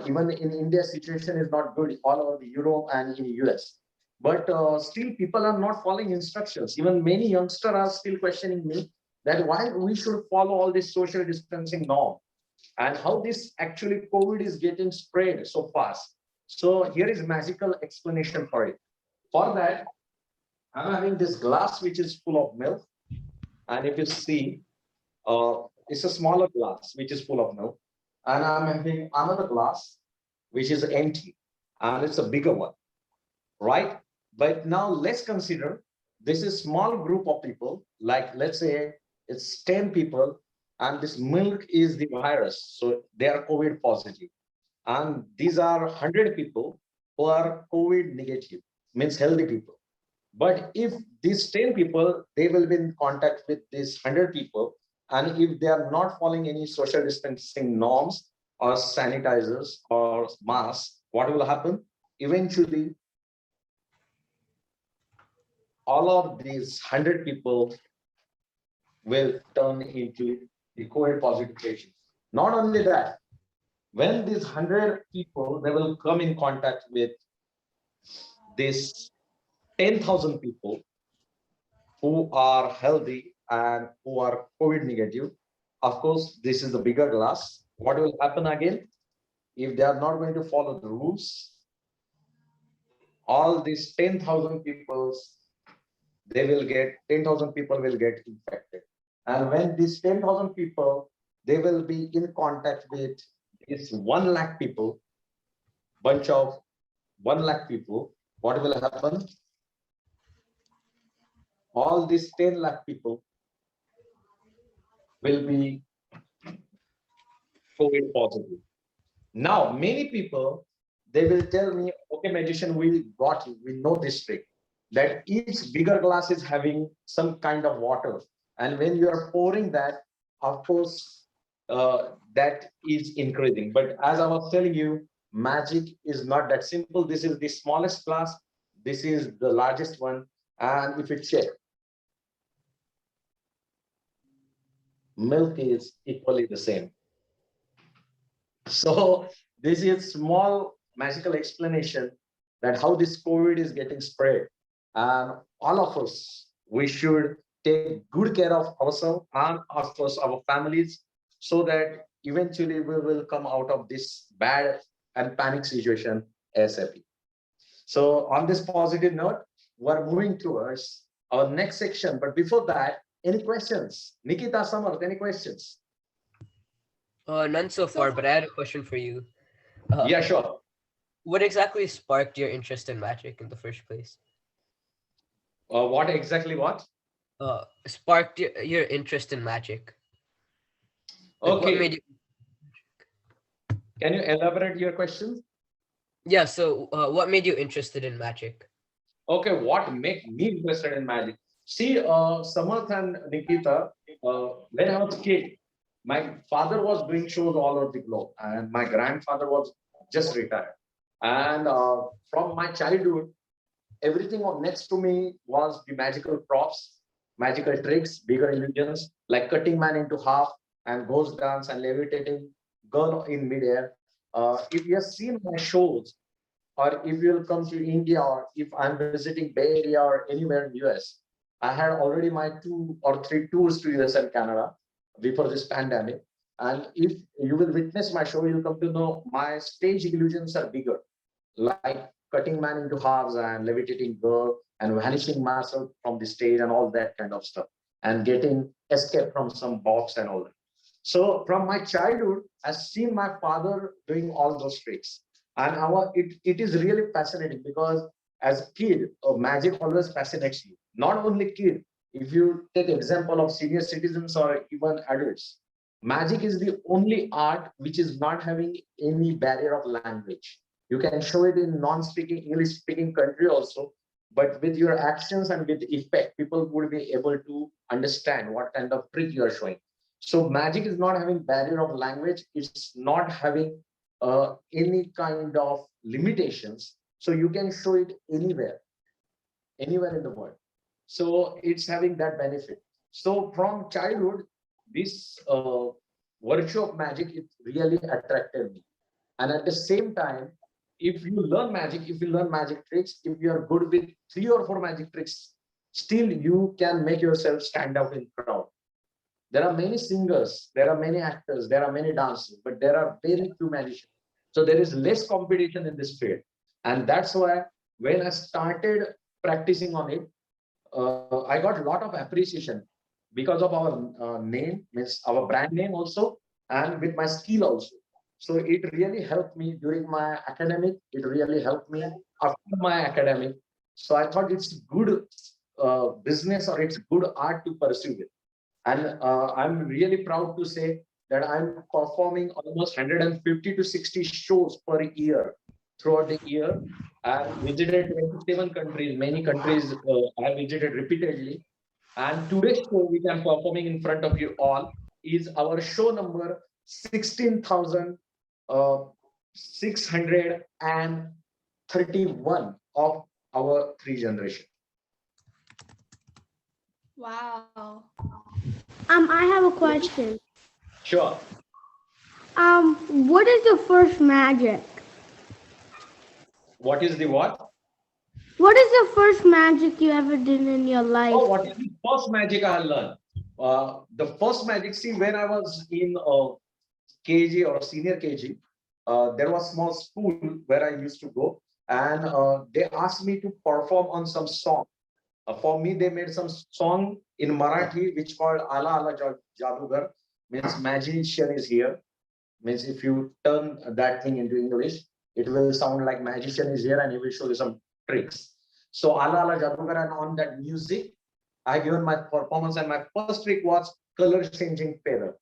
Even in India, situation is not good all over the Europe and in US. But still, people are not following instructions. Even many youngsters are still questioning me that why we should follow all this social distancing norm and how this actually COVID is getting spread so fast. So here is magical explanation for it. For that, I'm having this glass which is full of milk, and if you see, it's a smaller glass which is full of milk, and I'm having another glass which is empty, and it's a bigger one, right? But now let's consider this is small group of people, like let's say it's 10 people, and this milk is the virus, so they are COVID positive, and these are 100 people who are COVID negative, means healthy people. But if these 10 people, they will be in contact with these 100 people, and if they are not following any social distancing norms or sanitizers or masks, what will happen? Eventually, all of these 100 people will turn into the COVID positive patients. Not only that, when these 100 people, they will come in contact with this 10,000 people who are healthy and who are COVID negative. Of course, this is the bigger glass. What will happen again? If they are not going to follow the rules, all these 10,000 people, they will get 10,000 people will get infected. And when these 10,000 people, they will be in contact with this 1 lakh people, bunch of 1 lakh people, what will happen? All these 10 lakh people will be COVID positive. Now, many people, they will tell me, okay, magician, we got you. We know this trick, that each bigger glass is having some kind of water. And when you are pouring that, of course, that is increasing. But as I was telling you, magic is not that simple. This is the smallest glass. This is the largest one. And if you check, milk is equally the same. So this is small magical explanation that how this COVID is getting spread. And all of us, we should take good care of ourselves and of course our families, so that eventually we will come out of this bad and panic situation ASAP. So on this positive note, we're moving towards our next section. But before that, any questions? Nikita, Samarth, any questions? None so far, but I had a question for you. Yeah, sure. What exactly sparked your interest in magic in the first place? What exactly what? Sparked your interest in magic. Like what made Okay. you? Can you elaborate your question? Yeah. So, what made you interested in magic? Okay, what made me interested in magic? See, Samarth and Nikita, when I was a kid, my father was doing shows all over the globe, and my grandfather was just retired. And from my childhood, everything next to me was the magical props, magical tricks, bigger illusions, like cutting man into half and ghost dance and levitating girl in midair. If you have seen my shows, or if you'll come to India, or if I'm visiting Bay Area or anywhere in US, I had already my 2 or 3 tours to US and Canada before this pandemic. And if you will witness my show, you'll come to know my stage illusions are bigger, like cutting man into halves and levitating girl and vanishing myself from the stage and all that kind of stuff, and getting escape from some box and all that. So from my childhood, I've seen my father doing all those tricks. And it is really fascinating because as a kid, magic always fascinates you. Not only kid, if you take example of senior citizens or even adults, magic is the only art which is not having any barrier of language. You can show it in non-speaking English speaking country also, but with your actions and with effect, people would be able to understand what kind of trick you are showing. So magic is not having barrier of language. It's not having any kind of limitations. So you can show it anywhere in the world. So it's having that benefit. So from childhood, this virtue of magic, it really attracted me. And at the same time, if you learn magic, if you learn magic tricks, if you are good with 3 or 4 magic tricks, still you can make yourself stand out in crowd. There are many singers, there are many actors, there are many dancers, but there are very few magicians. So there is less competition in this field. And that's why when I started practicing on it, I got a lot of appreciation because of our name, means our brand name also, and with my skill also. So it really helped me during my academic. It really helped me after my academic. So I thought it's good business, or it's good art to pursue it. And I'm really proud to say that I'm performing almost 150 to 60 shows per year throughout the year. I've visited 27 countries, many countries I have visited repeatedly. And today's show, which I'm performing in front of you all, is our show number 16,631 of our 3 generation. Wow. I have a question. Sure. What is the first magic? What is the what? What is the first magic you ever did in your life? Oh, what is the first magic I learned? The first magic, see, when I was in KG or senior KG, there was small school where I used to go, and they asked me to perform on some song. For me, they made some song in Marathi which called Ala Ala Jadugar, means magician is here. Means if you turn that thing into English, it will sound like magician is here and he will show you some tricks. So Ala Ala Jadugar, and on that music, I given my performance, and my first trick was color changing feather.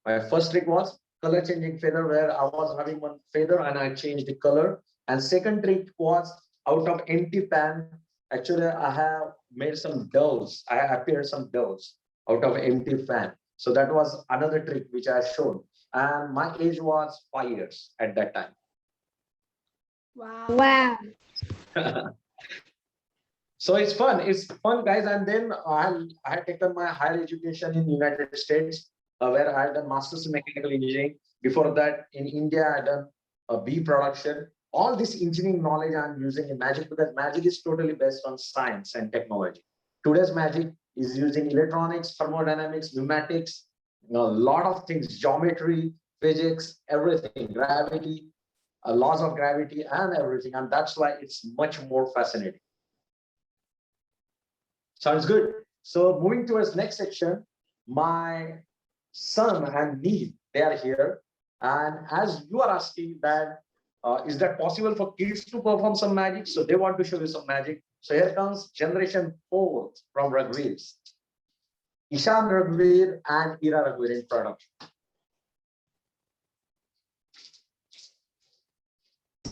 My first trick was color changing feather, where I was having one feather and I changed the color. And second trick was out of empty pan. Actually, I have made some doves. I appeared some doves out of empty fan. So that was another trick which I showed. And my age was 5 years at that time. Wow. Wow. So it's fun. It's fun, guys. And then I had taken my higher education in United States, where I had done masters in mechanical engineering. Before that, in India, I had done a B production. All this engineering knowledge I'm using in magic, because magic is totally based on science and technology. Today's magic is using electronics, thermodynamics, pneumatics, a lot of things, geometry, physics, everything, gravity, laws of gravity, and everything. And that's why it's much more fascinating. Sounds good. So moving towards next section, my son and niece, they are here. And as you are asking that, is that possible for kids to perform some magic? So they want to show you some magic. So here comes generation 4 from Raghuveer. Ishan Raghuveer and Ira Raghuveer in production.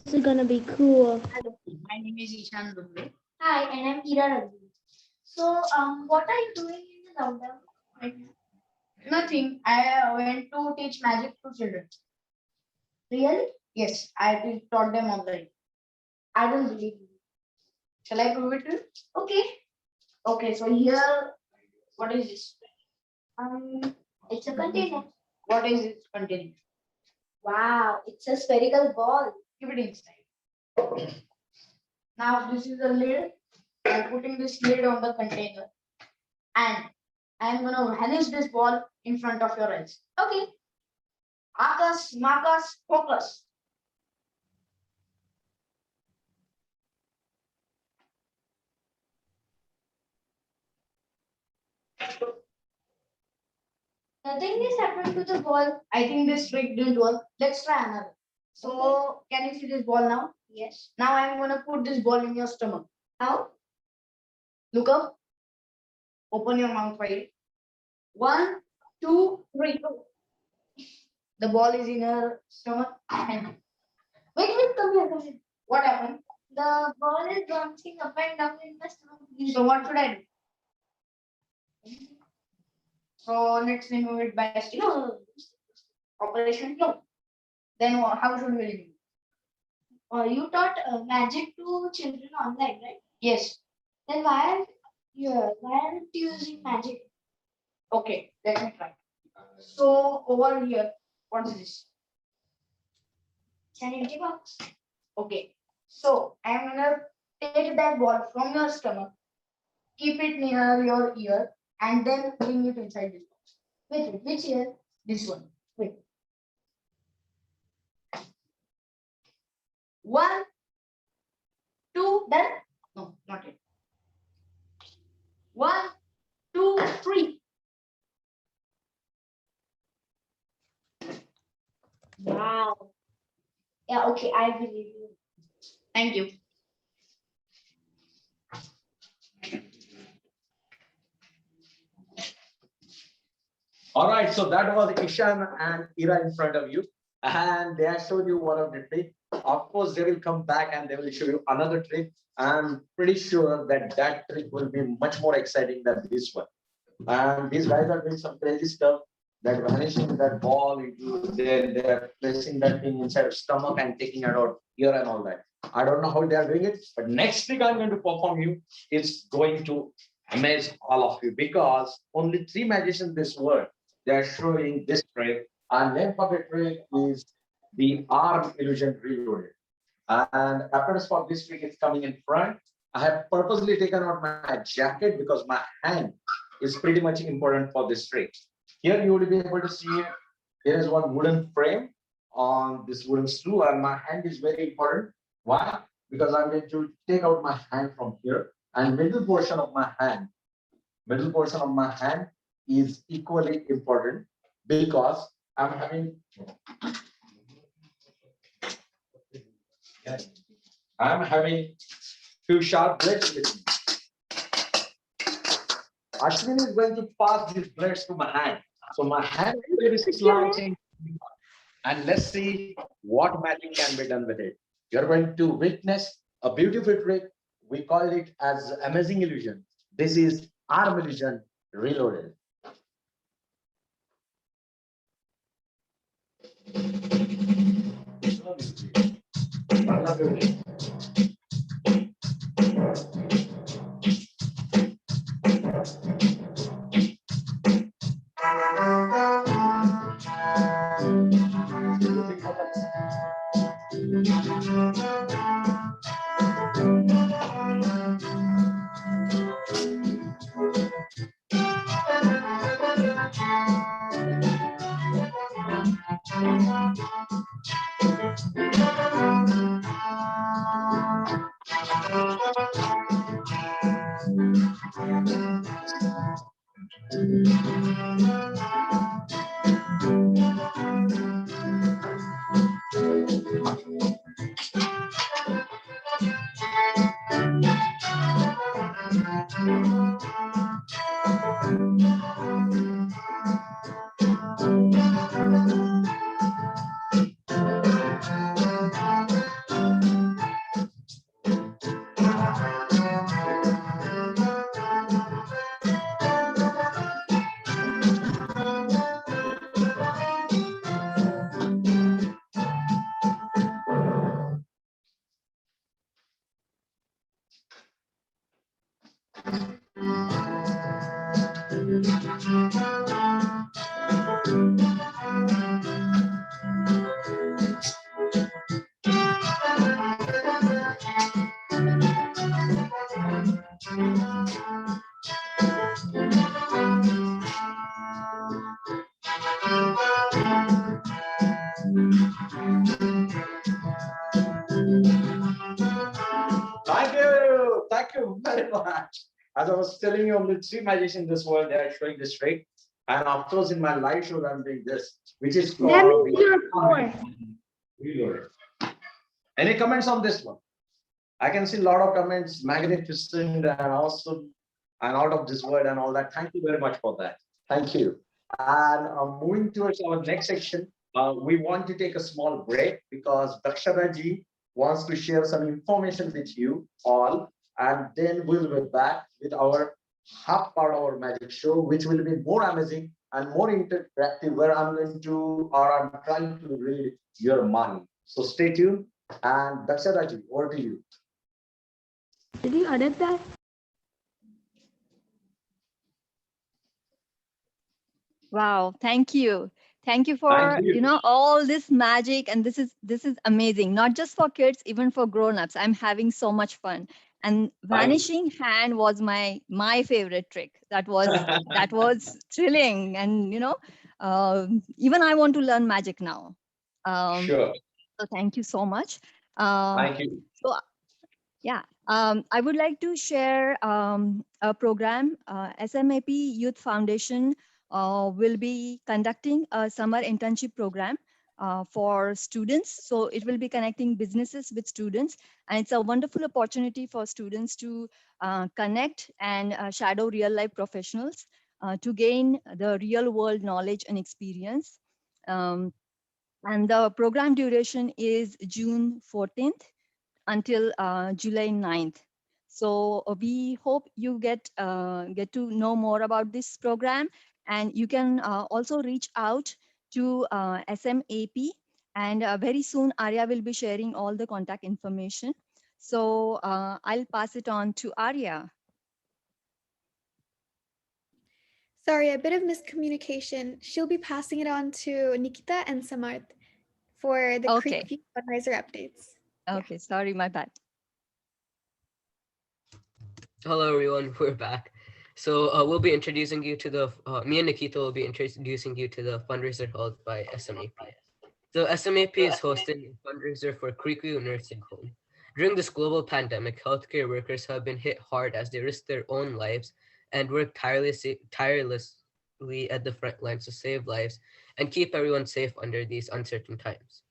This is gonna be cool. Hello, my name is Ishan Raghuveer. Hi, and I'm Ira Raghu. So, what are you doing in the lockdown? Nothing. I went to teach magic to children. Really? Yes, I taught them online. I don't believe you. Shall I prove it to you? Okay. Okay, so here, what is this? It's a container. What is it containing? Wow, it's a spherical ball. Keep it inside. Now this is the lid. I'm putting this lid on the container, and I'm gonna vanish this ball in front of your eyes. Okay. Akas, Makas, Focus. Nothing is happened to the ball. I think this trick didn't work. Let's try another. So, can you see this ball now? Yes. Now I'm gonna put this ball in your stomach. How? Look up. Open your mouth wide. 1, 2, 3. The ball is in your stomach. Wait, come here, come here. What happened? The ball is bouncing up and down in my stomach. So what should I do? So let's remove it by stick. No. Operation no. Then how should we remove it? You taught magic to children online, right? Yes. Then why aren't you using magic? Okay, let me try. So over here, what is this? an empty box. Okay. So I'm gonna take that ball from your stomach, keep it near your ear, and then bring it inside this box. Wait, which ear? This one. Wait. 1, 2, done? No, not yet. 1, 2, 3. Wow. Yeah, okay, I believe you. Thank you. All right, so that was Ishan and Ira in front of you, and they have showed you one of the trick. Of course, they will come back and they will show you another trick. I'm pretty sure that that trick will be much more exciting than this one. And these guys are doing some crazy stuff, that vanishing that ball into, they're placing that thing inside of stomach and taking it out here and all that. I don't know how they are doing it, but next trick I'm going to perform you is going to amaze all of you, because only 3 magicians in this world, they are showing this trick. And name for the trick is the arm illusion reloaded. And apparatus for this trick is coming in front. I have purposely taken out my jacket because my hand is pretty much important for this trick. Here you will be able to see it. There is one wooden frame on this wooden stool, and my hand is very important. Why? Because I'm going to take out my hand from here, and middle portion of my hand is equally important, because I'm having two sharp blades with me. Ashwin is going to pass these blades to my hand. So my hand is slicing, and let's see what magic can be done with it. You're going to witness a beautiful trick. We call it as amazing illusion. This is arm illusion reloaded. Thank you very much. As I was telling you, only 3 magicians in this world, they are showing this trick. And of course, in my live show, I'm doing this, which is called That means you're 4. reloader. Any comments on this one? I can see a lot of comments, magnificent and awesome and out of this world and all that. Thank you very much for that. Thank you. And moving towards our next section, we want to take a small break because Dakshata ji wants to share some information with you all. And then we'll be back with our half part of our magic show, which will be more amazing and more interactive, where I'm trying to read your mind. So stay tuned. And Dakshata ji, over to you. Did you edit that? Wow, thank you. Thank you Thank for, you. all this magic, and this is amazing. Not just for kids, even for grown-ups. I'm having so much fun. And Thank vanishing hand was my favorite trick. That was thrilling, and even I want to learn magic now. Um, Sure. so thank you so much. Um, Thank you. so yeah, I would like to share a program. SMAP Youth Foundation will be conducting a summer internship program for students. So it will be connecting businesses with students, and it's a wonderful opportunity for students to connect and shadow real life professionals to gain the real world knowledge and experience. Um, and the program duration is June 14th until July 9th. So we hope you get to know more about this program, and you can also reach out to SMAP, and very soon Arya will be sharing all the contact information. So I'll pass it on to Arya. Sorry, a bit of miscommunication. She'll be passing it on to Nikita and Samarth for the Okay. Creekview Fundraiser updates. Okay, sorry, my bad. Hello, everyone. We're back. So we'll be introducing you to me and Nikita will be introducing you to the fundraiser held by SMAP. So SMAP is hosting a fundraiser for Creekview Nursing Home. During this global pandemic, healthcare workers have been hit hard as they risk their own lives and work tirelessly at the front lines to save lives and keep everyone safe under these uncertain times.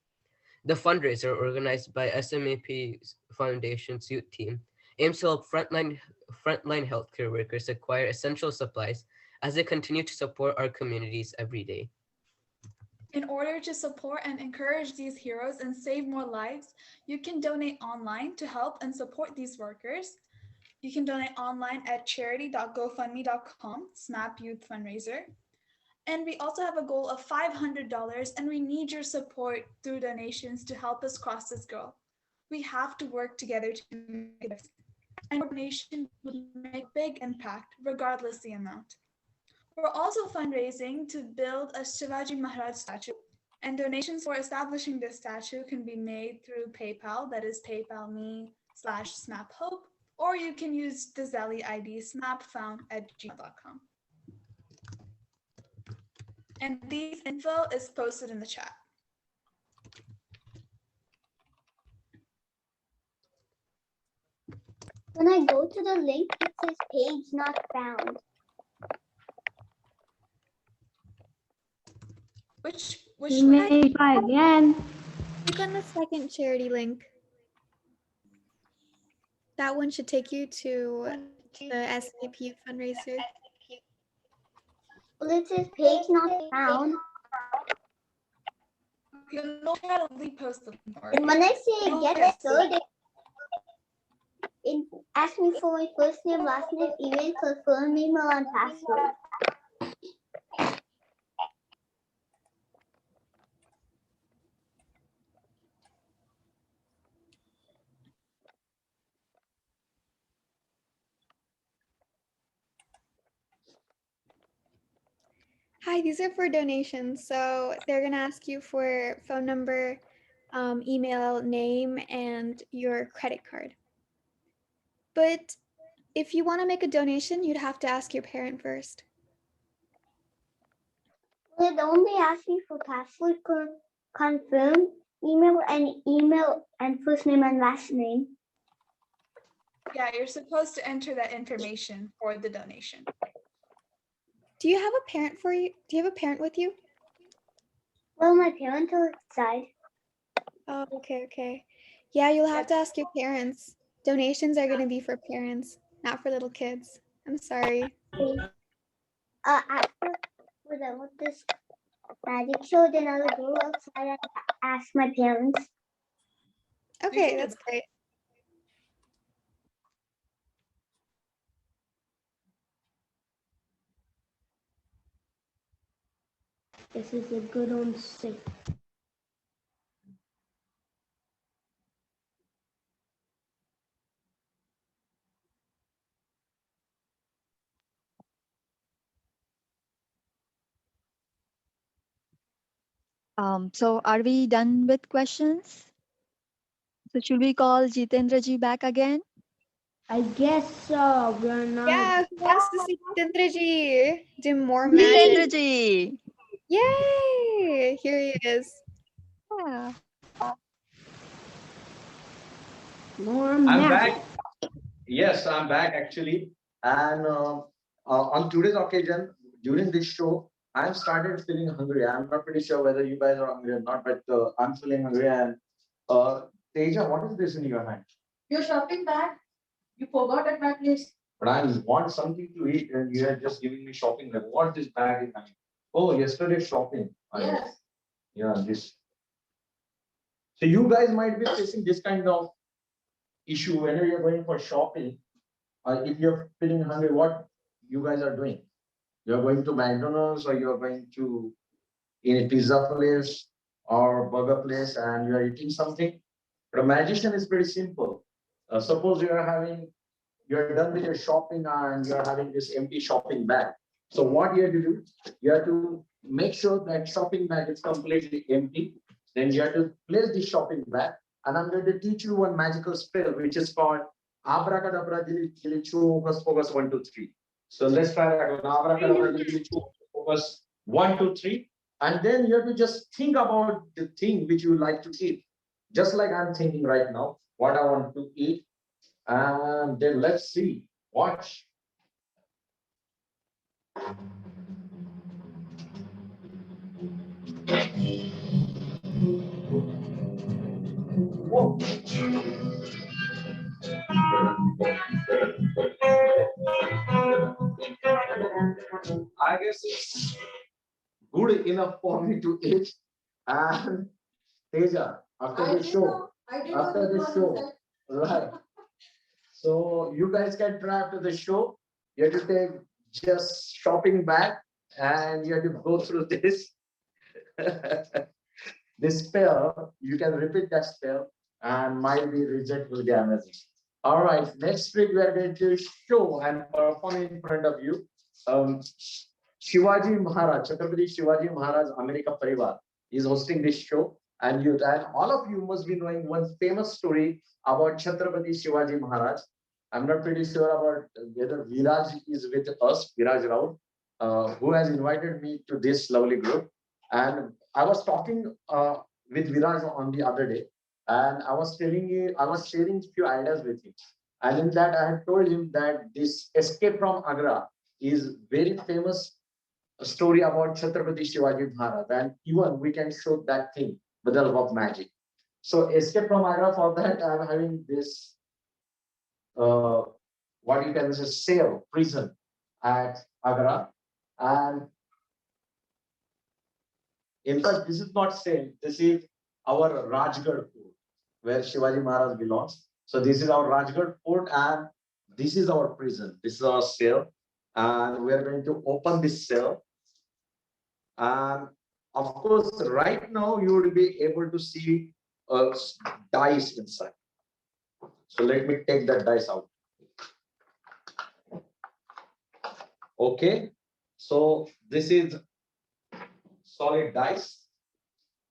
The fundraiser, organized by SMAP's Foundation's youth team, aims to help frontline healthcare workers acquire essential supplies as they continue to support our communities every day. In order to support and encourage these heroes and save more lives, you can donate online to help and support these workers. You can donate online at charity.gofundme.com SMAP Youth Fundraiser. And we also have a goal of $500, and we need your support through donations to help us cross this goal. We have to work together to make a difference. And donation will make a big impact, regardless the amount. We're also fundraising to build a Shivaji Maharaj statue, and donations for establishing this statue can be made through PayPal, that is paypal.me/smaphope, or you can use the Zelle ID smapfound@gmail.com. And these info is posted in the chat. When I go to the link, it says page not found. Which Maybe try again. Click on the second charity link. That one should take you to the SAP fundraiser. Well, it says page not found. You'll try to repost the more. And when I say get started, it asks me for my first name, last name, email, confirm email, and password. Hi, these are for donations. So they're going to ask you for phone number, email, name, and your credit card. But if you want to make a donation, you'd have to ask your parent first. Well, it only asks me for password confirm, email and first name and last name. Yeah, you're supposed to enter that information for the donation. Do you have a parent for you? Do you have a parent with you? Well, my parents are outside. Oh, okay. Yeah, you'll have to ask your parents. Donations are going to be for parents, not for little kids. I'm sorry. After we're done with this magic show, then I'll go outside and ask my parents. Okay, that's great. This is a good old safe. So are we done with questions? So should we call Jitendra ji back again? I guess we're not. Yeah, who wants to see Jitendraji do more Me. magic? Jitendra ji! Yay! Here he is. Yeah. More I'm magic. back. Yes, I'm back actually. And on today's occasion, during this show, I've started feeling hungry. I'm not pretty sure whether you guys are hungry or not, but I'm feeling hungry. And Teja, what is this in your hand? Your shopping bag? You forgot at my place. But I want something to eat, and you are just giving me shopping. Like, what this bag is having? Oh, yesterday's shopping. Yes. Yeah, this. So you guys might be facing this kind of issue whenever you're going for shopping. If you're feeling hungry, what you guys are doing? You're going to McDonald's or you're going to in a pizza place or burger place and you're eating something. But a magician is pretty simple. Suppose you're done with your shopping and you're having this empty shopping bag. So what you have to do, you have to make sure that shopping bag is completely empty. Then you have to place the shopping bag. And I'm going to teach you one magical spell, which is called abracadabra dili dili chu focus focus 1 2 3. So let's try that one. Abracadabra dili dili chu focus 1 2 3. And then you have to just think about the thing which you like to eat. Just like I'm thinking right now, what I want to eat. And then let's see. Watch. Whoa. I guess it's good enough for me to eat. And Teja, after the show, after the show, right? So you guys can try after the show. You have to take just shopping bag and you have to go through this. This spell, you can repeat that spell and might be reject will be amazing. All right, next week we are going to show and perform in front of you. Shivaji Maharaj, Chhatrapati Shivaji Maharaj America Parivar is hosting this show. And all of you must be knowing one famous story about Chhatrapati Shivaji Maharaj. I'm not pretty sure about whether Viraj is with us, Viraj Rao, who has invited me to this lovely group. And I was talking with Viraj on the other day, and I was sharing few ideas with him. And in that, I had told him that this Escape from Agra is very famous story about Chhatrapati Shivaji Maharaj, and even we can show that thing with the help of magic. So Escape from Agra, for that, I'm having this uh, what you can say sale prison at Agra, and in fact, this is not same. This is our Rajgarh fort where Shivaji Maharaj belongs. So this is our Rajgarh fort, and this is our prison. This is our cell, and we are going to open this cell. And of course, right now you will be able to see a dice inside. So let me take that dice out. Okay. So this is solid dice.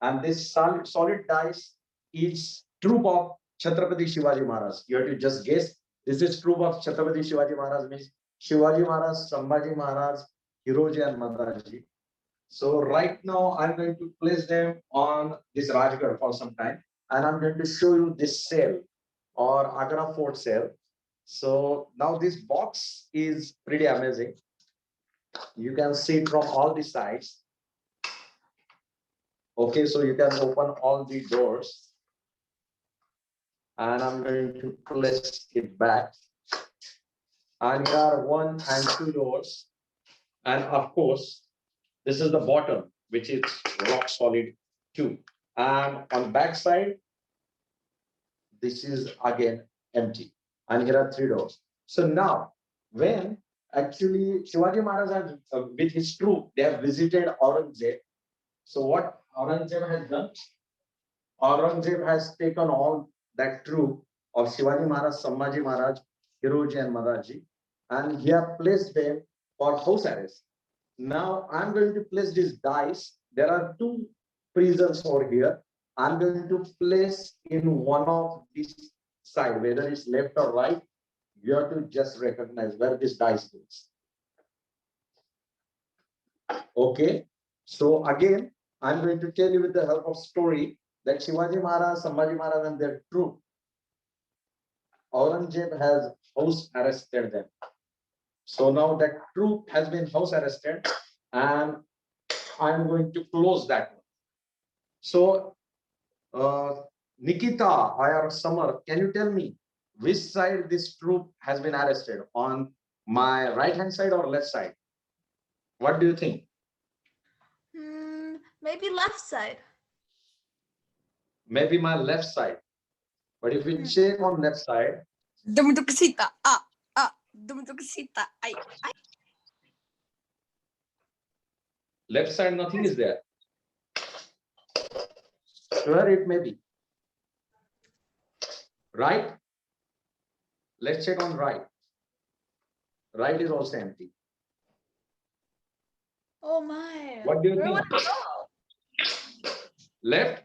And this solid dice is troop of Chhatrapati Shivaji Maharaj. You have to just guess. This is troop of Chhatrapati Shivaji Maharaj means Shivaji Maharaj, Sambhaji Maharaj, Hiroji and Madaji. So right now I'm going to place them on this Rajgarh for some time, and I'm going to show you this cell or Agra Fort cell. So now this box is pretty amazing. You can see it from all the sides. Okay, so you can open all the doors, and I'm going to place it back. And here are 1 and 2 doors. And of course, this is the bottom, which is rock solid too. And on back side, this is again empty. And here are 3 doors. So now, when actually Shivaji Maharaj has, with his troop, they have visited Aurangzeb. So what Aurangzeb has done? Aurangzeb has taken all that troop of Shivaji Maharaj, Sambhaji Maharaj, Hiroji and Madaji, and he have placed them for house arrest. Now I'm going to place these dice. There are 2 prisons over here. I'm going to place in one of these side, whether it's left or right. You have to just recognize where this dice goes. Okay. So again, I'm going to tell you with the help of story that Shivaji Maharaj, Sambhaji Maharaj, and their troop, Aurangzeb has house arrested them. So now that troop has been house arrested, and I'm going to close that one. So, Nikita or Summer, can you tell me which side this troop has been arrested? On my right hand side or left side? What do you think? Maybe left side. Maybe my left side. But if we check on left side, left side, nothing is there. Sure, it may be. Right? Let's check on right. Right is also empty. Oh my. What do you Where think? would it go? Left?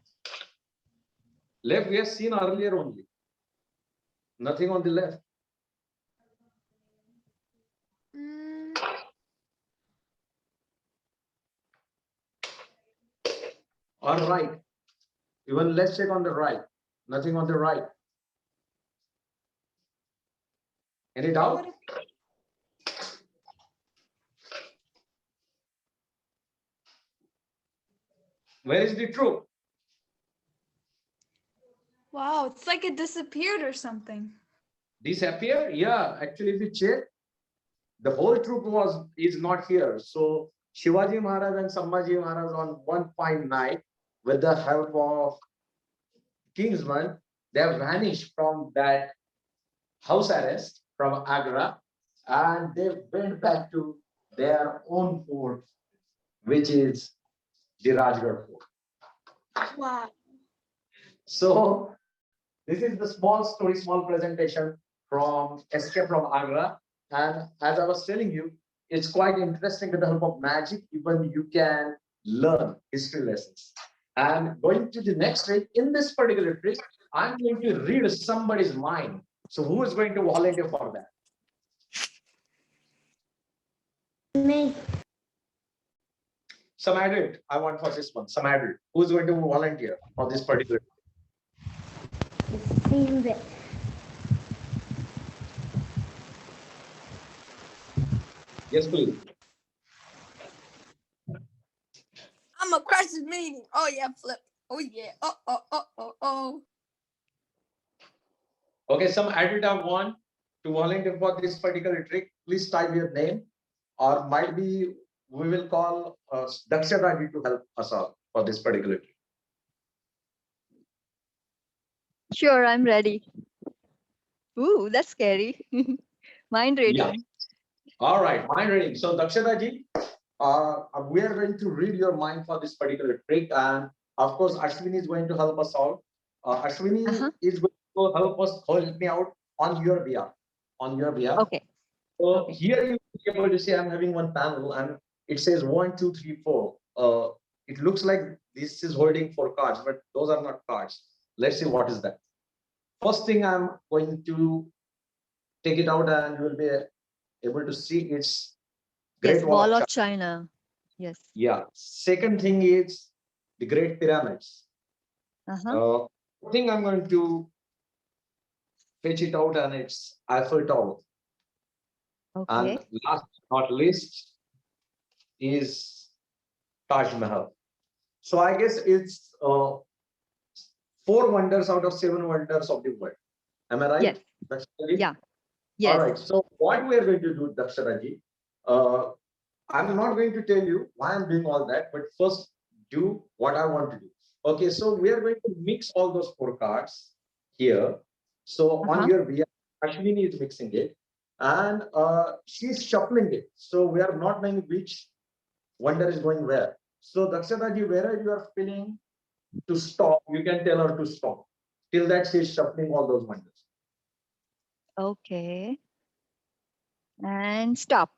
Left we have seen earlier only. Nothing on the left. Or right. Even let's check on the right. Nothing on the right. Any doubt? Where is the truth? Wow, it's like it disappeared or something. Disappear? Yeah, actually, if you check, the whole troop is not here. So Shivaji Maharaj and Sambhaji Maharaj on one fine night, with the help of Kingsman, they have vanished from that house arrest from Agra, and they went back to their own fort, which is the Rajgarh fort. Wow. So this is the small story, small presentation from Escape from Agra. And as I was telling you, it's quite interesting with the help of magic, even you can learn history lessons. And going to the next trick, in this particular trick, I'm going to read somebody's mind. So who is going to volunteer for that? Me. Some adult, I want for this one, some adult. Who's going to volunteer for this particular? Same bit. Yes, please. I'm a crash this meeting. Oh yeah, flip. Oh yeah. Oh. Okay, some adult have want to volunteer for this particular trick. Please type your name, or might be we will call Daksha Raji to help us out for this particular trick. Sure, I'm ready. Ooh, that's scary. Mind reading. Yeah. All right, mind reading. So Daksha Raji, we are going to read your mind for this particular trick, and of course, Ashwini is going to help us out. Ashwini is going to help me out on your behalf. On your behalf. Okay. So here you will be able to see I'm having one panel and it says 1, 2, 3, 4. It looks like this is holding 4 cards, but those are not cards. Let's see what is that. First thing I'm going to take it out and you will be able to see it's Great Yes, Wall of China. Yes. Yeah. Second thing is the Great Pyramids. Thing I'm going to fetch it out and it's Eiffel Tower. Okay. And last but not least is Taj Mahal. So I guess it's 4 wonders out of 7 wonders of the world. Am I right? Yes. Daksharaji? Yeah. Yes. All right. So what we are going to do, Daksharaji, I'm not going to tell you why I'm doing all that, but first do what I want to do. Okay. So we are going to mix all those 4 cards here. So on your VR, Ashwini is mixing it and she's shuffling it. So we are not knowing which wonder is going where. So Daksharaji, wherever you are feeling to stop, you can tell her to stop. Till that she's shuffling all those wonders. Okay. And stop.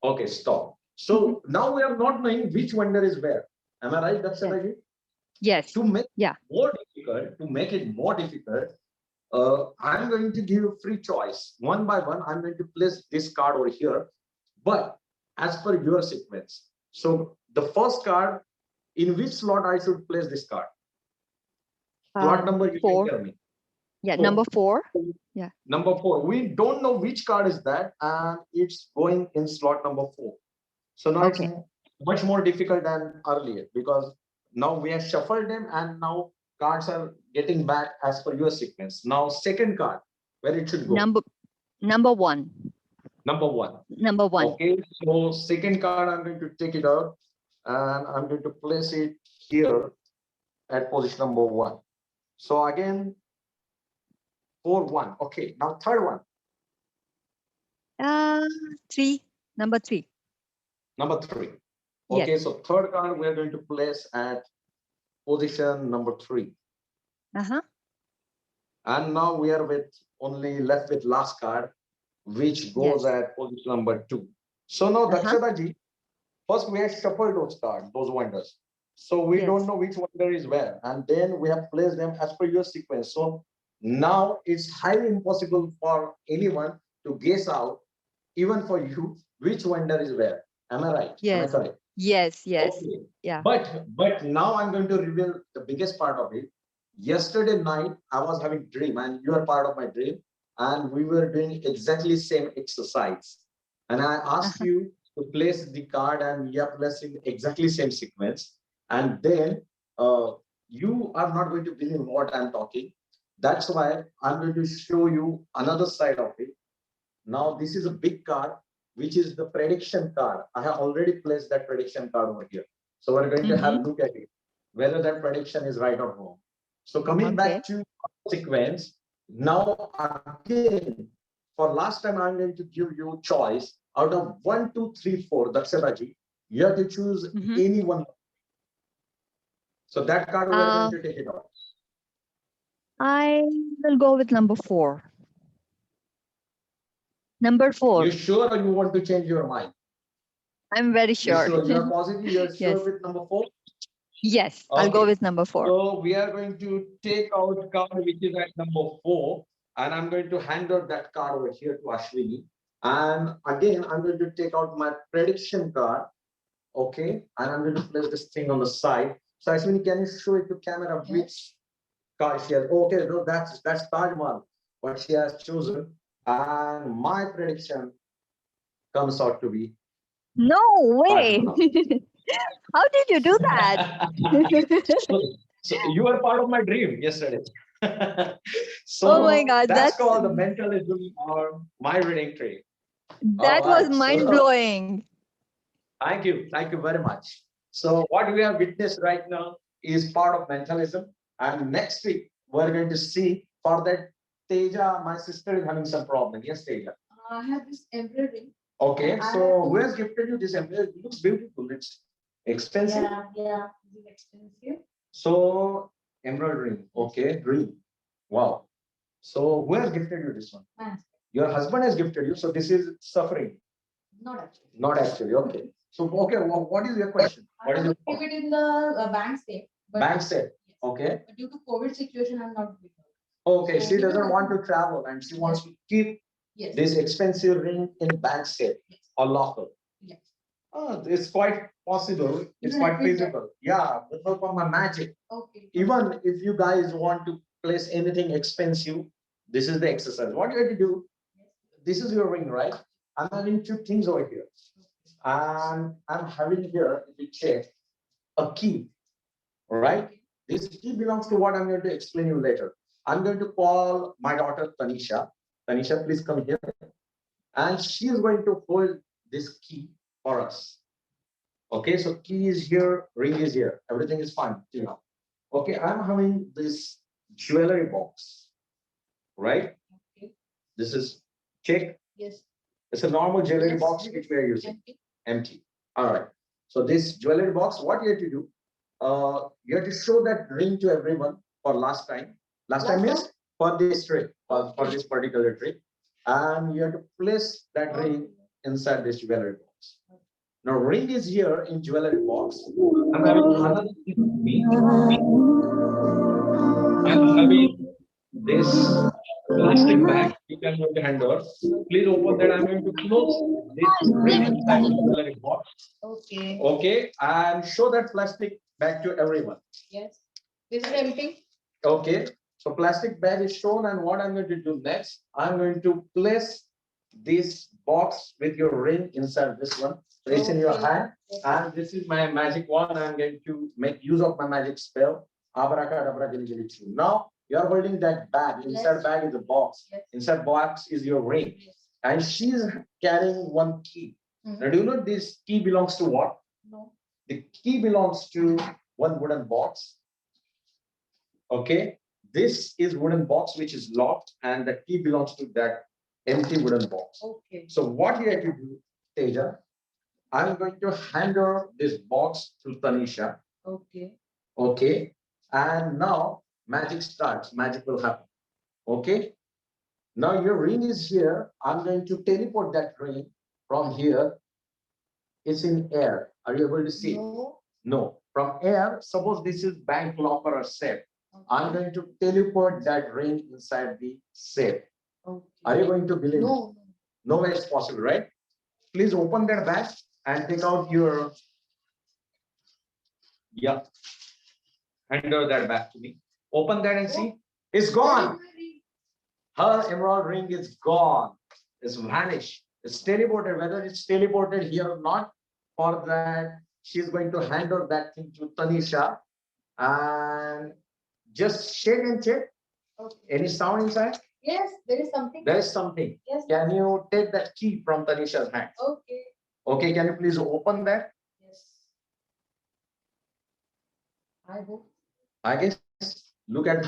Okay, stop. So now we are not knowing which wonder is where. Am I right, Dakshata? Yes. To make Yeah. it more difficult, I'm going to give you free choice. One by one, I'm going to place this card over here, but as per your sequence. So the first card, in which slot I should place this card? Slot number, you 4. can tell me. Yeah, 4. number 4. Yeah. Number 4. We don't know which card is that, and it's going in slot number 4. So now it's much more difficult than earlier, because now we have shuffled them and now cards are getting back as per your sequence. Now second card, where it should go? Number 1. Number 1. Number 1. Okay, so second card, I'm going to take it out and I'm going to place it here at position number 1. So again, 4-1. Okay, now third one. 3. Number 3. Number 3. Okay, Yes. so third card we're going to place at position number 3. And now we are only left with last card, which goes at position number 2. So now, Dakshata ji, first we have shuffled those cards, those wonders. So we don't know which wonder is where. And then we have placed them as per your sequence. So now it's highly impossible for anyone to guess out, even for you, which wonder is where. Am I right? Yes. Am I correct? Yes. Okay. Yeah. But now I'm going to reveal the biggest part of it. Yesterday night, I was having dream, and you are part of my dream, and we were doing exactly same exercise. And I asked you to place the card, and you are placing exactly same sequence. And then you are not going to believe what I'm talking. That's why I'm going to show you another side of it. Now, this is a big card, which is the prediction card. I have already placed that prediction card over here. So we're going to have a look at it, whether that prediction is right or wrong. So coming back to sequence, now again, for last time, I'm going to give you choice out of 1, 2, 3, 4, Dakshata ji, you have to choose any one. So that card we are going to take it out. I will go with number 4. Number 4. You sure, or you want to change your mind? I'm very sure. You are positive, you're sure with number 4? Yes, I'll go with number 4. So we are going to take out card which is at number 4, and I'm going to hand out that card over here to Ashwini. And again, I'm going to take out my prediction card. Okay, and I'm going to place this thing on the side. So Ashwini, can you show it to camera which card she has? Okay, no, that's Taj Mahal, what she has chosen. And my prediction comes out to be No way. How did you do that? so you were part of my dream yesterday. So oh my God, that's called the mentalism or my reading trick. That was mind blowing. Thank you very much. So what we have witnessed right now is part of mentalism, and next week we're going to see for that. Teja, my sister, is having some problem. Yes, Teja. I have this embroidery. Okay, so who has gifted you this embroidery? It looks beautiful. It's expensive. Yeah, it's expensive. So embroidery. Okay, dream. Wow. So who has gifted you this one? Your husband has gifted you. So this is suffering. Not actually. Not actually. Okay. So okay, what is your question? What is your keep it in the bank safe. bank safe? Okay. But due to COVID situation, I'm not doing it. Okay, she doesn't want to travel and she wants to keep this expensive ring in bank safe or locker. Yes. Oh, it's quite possible. It's quite feasible. Yeah, with help of my magic. Okay. Even if you guys want to place anything expensive, this is the exercise. What you have to do, this is your ring, right? I'm having 2 things over here. And I'm having here, if you check, a key, right? This key belongs to what I'm going to explain you later. I'm going to call my daughter Tanisha. Tanisha, please come here. And she is going to hold this key for us. Okay, so key is here, ring is here. Everything is fine till now. Okay, I'm having this jewelry box, right? Okay. This is check. Yes. It's a normal jewelry box which we are using. Empty. All right. So this jewelry box, what you have to do? You have to show that ring to everyone for last time. Last time means for this trick, for this particular trick. And you have to place that ring inside this jewelry box. Now ring is here in jewelry box. I'm having another thing with me. I'm having this plastic bag you can going to hand over. Please open that. I'm going to close this ring inside the jewelry box. Okay. Okay, and show that plastic bag to everyone. Yes. This is empty. Okay, so plastic bag is shown, and what I'm going to do next, I'm going to place this box with your ring inside this one. Place in your hand, and this is my magic wand. I'm going to make use of my magic spell. Abracadabra, gili gili choo. Now you are holding that bag. Inside bag is a box. Inside box is your ring, and she's carrying one key. Now, do you know this key belongs to what? No. The key belongs to one wooden box. Okay, this is wooden box which is locked, and the key belongs to that empty wooden box. Okay. So what you have to do, Teja, I'm going to hand over this box to Tanisha. Okay. Okay, and now magic starts. Magic will happen. Okay. Now your ring is here. I'm going to teleport that ring from here. It's in air. Are you able to see? No. No. From air, suppose this is bank locker or safe. I'm going to teleport that ring inside the safe. Okay. Are you going to believe me? No. No way it's possible, right? Please open that bag and take out your, yeah, hand over that back to me. Open that and see. It's gone. Her emerald ring is gone. It's vanished. It's teleported. Whether it's teleported here or not, for that, she's going to hand over that thing to Tanisha. And just shake and check. Okay. Any sound inside? Yes, there is something. There is something. Yes. Can you take that key from Tanisha's hand? Okay. Okay, can you please open that? Yes. I hope. I guess look at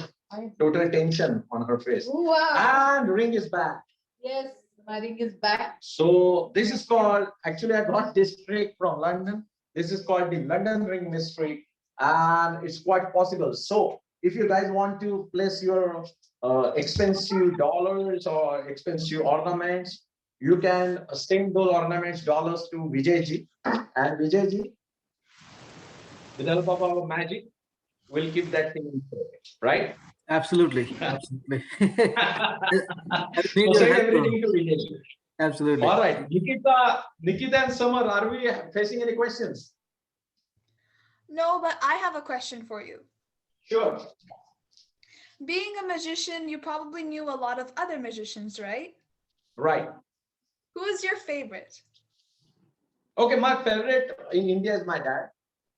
total tension on her face. Wow. And ring is back. Yes, my ring is back. So this is called, actually I got this trick from London. This is called the London ring mystery, and it's quite possible. So if you guys want to place your expensive dollars or expensive ornaments, you can send those ornaments dollars to Vijayji, and Vijayji, with the help of our magic, will keep that thing in storage, right? Absolutely. Absolutely. So send everything to Vijayji. Absolutely. All right, Nikita and Samar, are we facing any questions? No, but I have a question for you. Sure. Being a magician, you probably knew a lot of other magicians, right? Right. Who is your favorite? Okay, my favorite in India is my dad.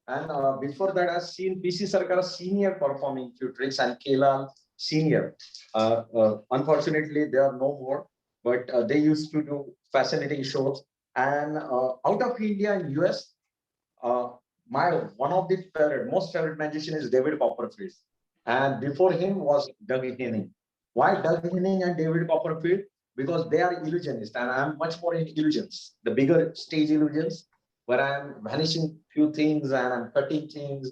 And before that, I've seen PC Sarkar Senior performing few tricks and Kela Senior. Unfortunately, they are no more, but they used to do fascinating shows. And out of India and US, my one of the most favorite magician is David Copperfield. And before him was Doug Henning. Why Doug Henning and David Copperfield? Because they are illusionists, and I'm much more in illusions, the bigger stage illusions, where I'm vanishing few things and I'm cutting things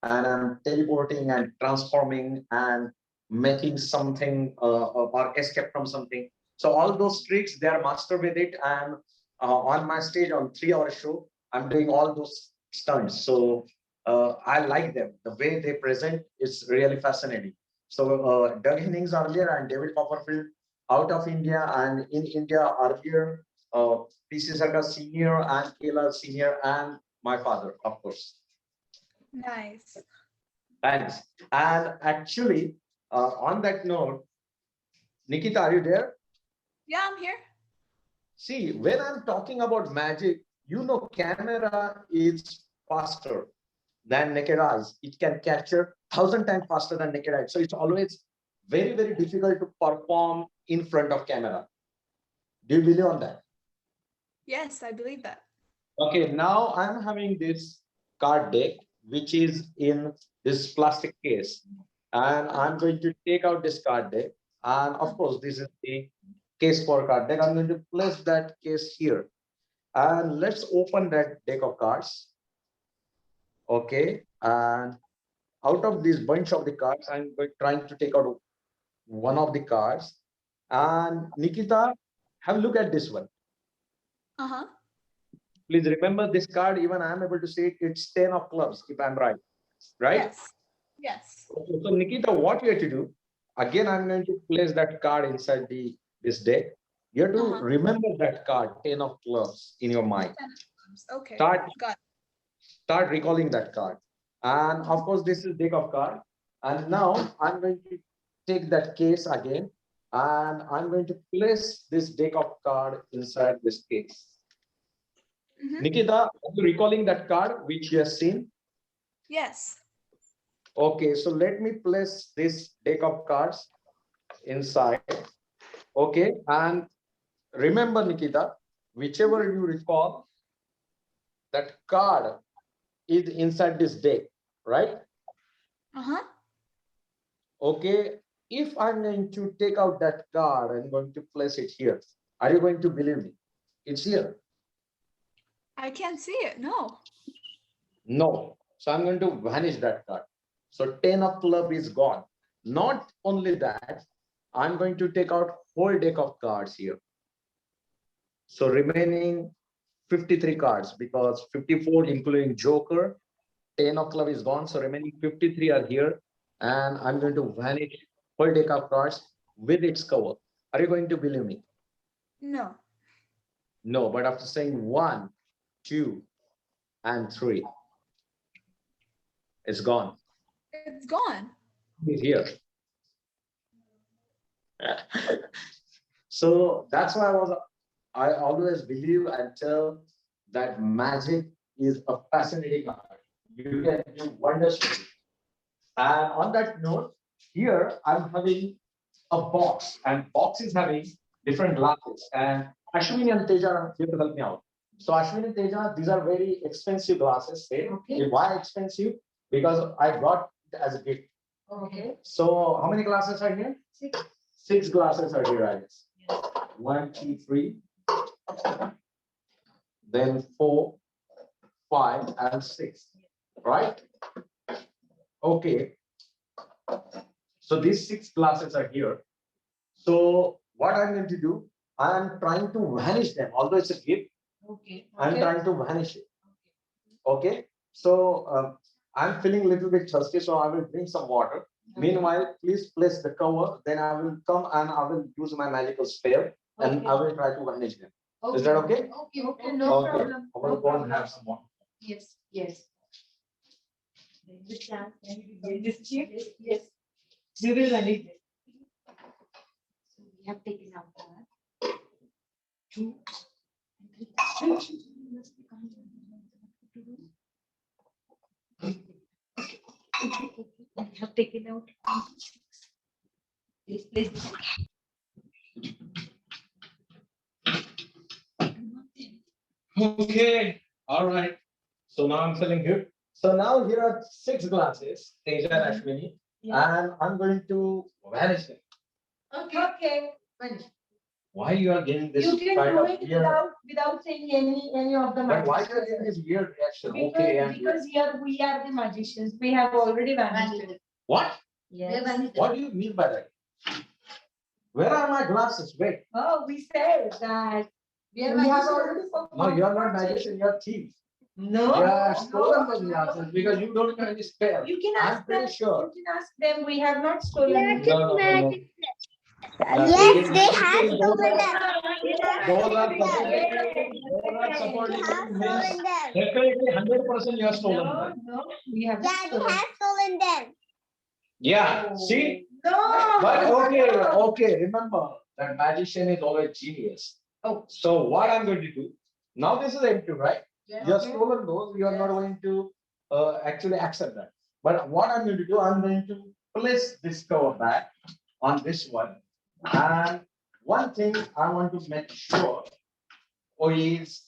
and I'm teleporting and transforming and making something or escape from something. So all those tricks, they are master with it. And on my stage on 3-hour show, I'm doing all those stunts. So I like them. The way they present is really fascinating. So Doug Hennings earlier and David Copperfield out of India, and in India earlier, PC Sarkar Senior and Kela Senior and my father, of course. Nice. Thanks. And actually, on that note, Nikita, are you there? Yeah, I'm here. See, when I'm talking about magic, you know, camera is faster than naked eyes. It can capture 1,000 times faster than naked eyes. So it's always very, very difficult to perform in front of camera. Do you believe on that? Yes, I believe that. Okay, now I'm having this card deck, which is in this plastic case. And I'm going to take out this card deck. And of course, this is the case for card deck. I'm going to place that case here. And let's open that deck of cards. Okay, and out of this bunch of the cards, I'm trying to take out one of the cards. And Nikita, have a look at this one. Uh-huh. Please remember this card. Even I am able to say it. It's 10 of clubs, if I'm right. Right? Yes. Yes. Okay, so Nikita, what you have to do? Again, I'm going to place that card inside this deck. You have to remember that card, 10 of clubs, in your mind. Okay. Start Got start recalling that card. And of course, this is deck of card. And now I'm going to take that case again, and I'm going to place this deck of card inside this case. Nikita, are you recalling that card which you have seen? Yes. Okay, so let me place this deck of cards inside. Okay, and remember, Nikita, whichever you recall, that card is inside this deck, right? Okay, if I'm going to take out that card and going to place it here, are you going to believe me? It's here. I can't see it. No. No. So I'm going to vanish that card. So 10 of club is gone. Not only that, I'm going to take out whole deck of cards here. So remaining 53 cards, because 54 including Joker, 10 of club is gone. So remaining 53 are here. And I'm going to vanish whole deck of cards with its cover. Are you going to believe me? No. No, but after saying 1, 2, and 3, it's gone. It's gone. It's here. So that's why I always believe and tell that magic is a fascinating art. You can do wonders with it. And on that note, here I'm having a box, and box is having different glasses. And Ashwini and Teja are here to help me out. So Ashwini and Teja, these are very expensive glasses. Okay. Why expensive? Because I got it as a gift. Okay. So how many glasses are here? 6. 6 glasses are here, I guess. Yes. 1, 2, 3. Then 4, 5, and 6. Right? Okay. So these 6 glasses are here. So what I'm going to do, I'm trying to vanish them, although it's a gift. Okay. I'm trying to vanish it. Okay. So I'm feeling a little bit thirsty, so I will drink some water. Meanwhile, please place the cover. Then I will come and I will use my magical spell, and I will try to vanish them. Is that okay? Okay, no problem. I will go and have some water. Yes, yes. Yes. We will manage it. So we have taken out that. 2 We have taken out 6. Please. Okay. All right. So now I'm feeling good. So now here are 6 glasses, Teja and Ashwini, and I'm going to vanish them. Okay. Vanish. Why you are giving this You can kind do of it weird? without saying any of the But why magicians. you are giving this weird reaction? Because, Okay. And because here we are the magicians. We have already vanished it. what? Yes. What do you mean by that? Where are my glasses? Wait. Oh, we said that we have already spoken. No, you are not magician. You are thief. No. You are stolen those glasses because you don't know any spell. You can I'm ask pretty them. sure. You can ask them. We have not stolen. No. Yes, they have stolen them. Those are supporting means definitely 100% you have stolen them. No, we have Yeah, not they stolen. have stolen them. Yeah, see? No. But okay, remember that magician is always genius. Oh. So what I'm going to do, now this is empty, right? Yes. You have stolen those, you are not going to actually accept that. But what I'm going to do, I'm going to place this cover back on this one. And one thing I want to make sure is,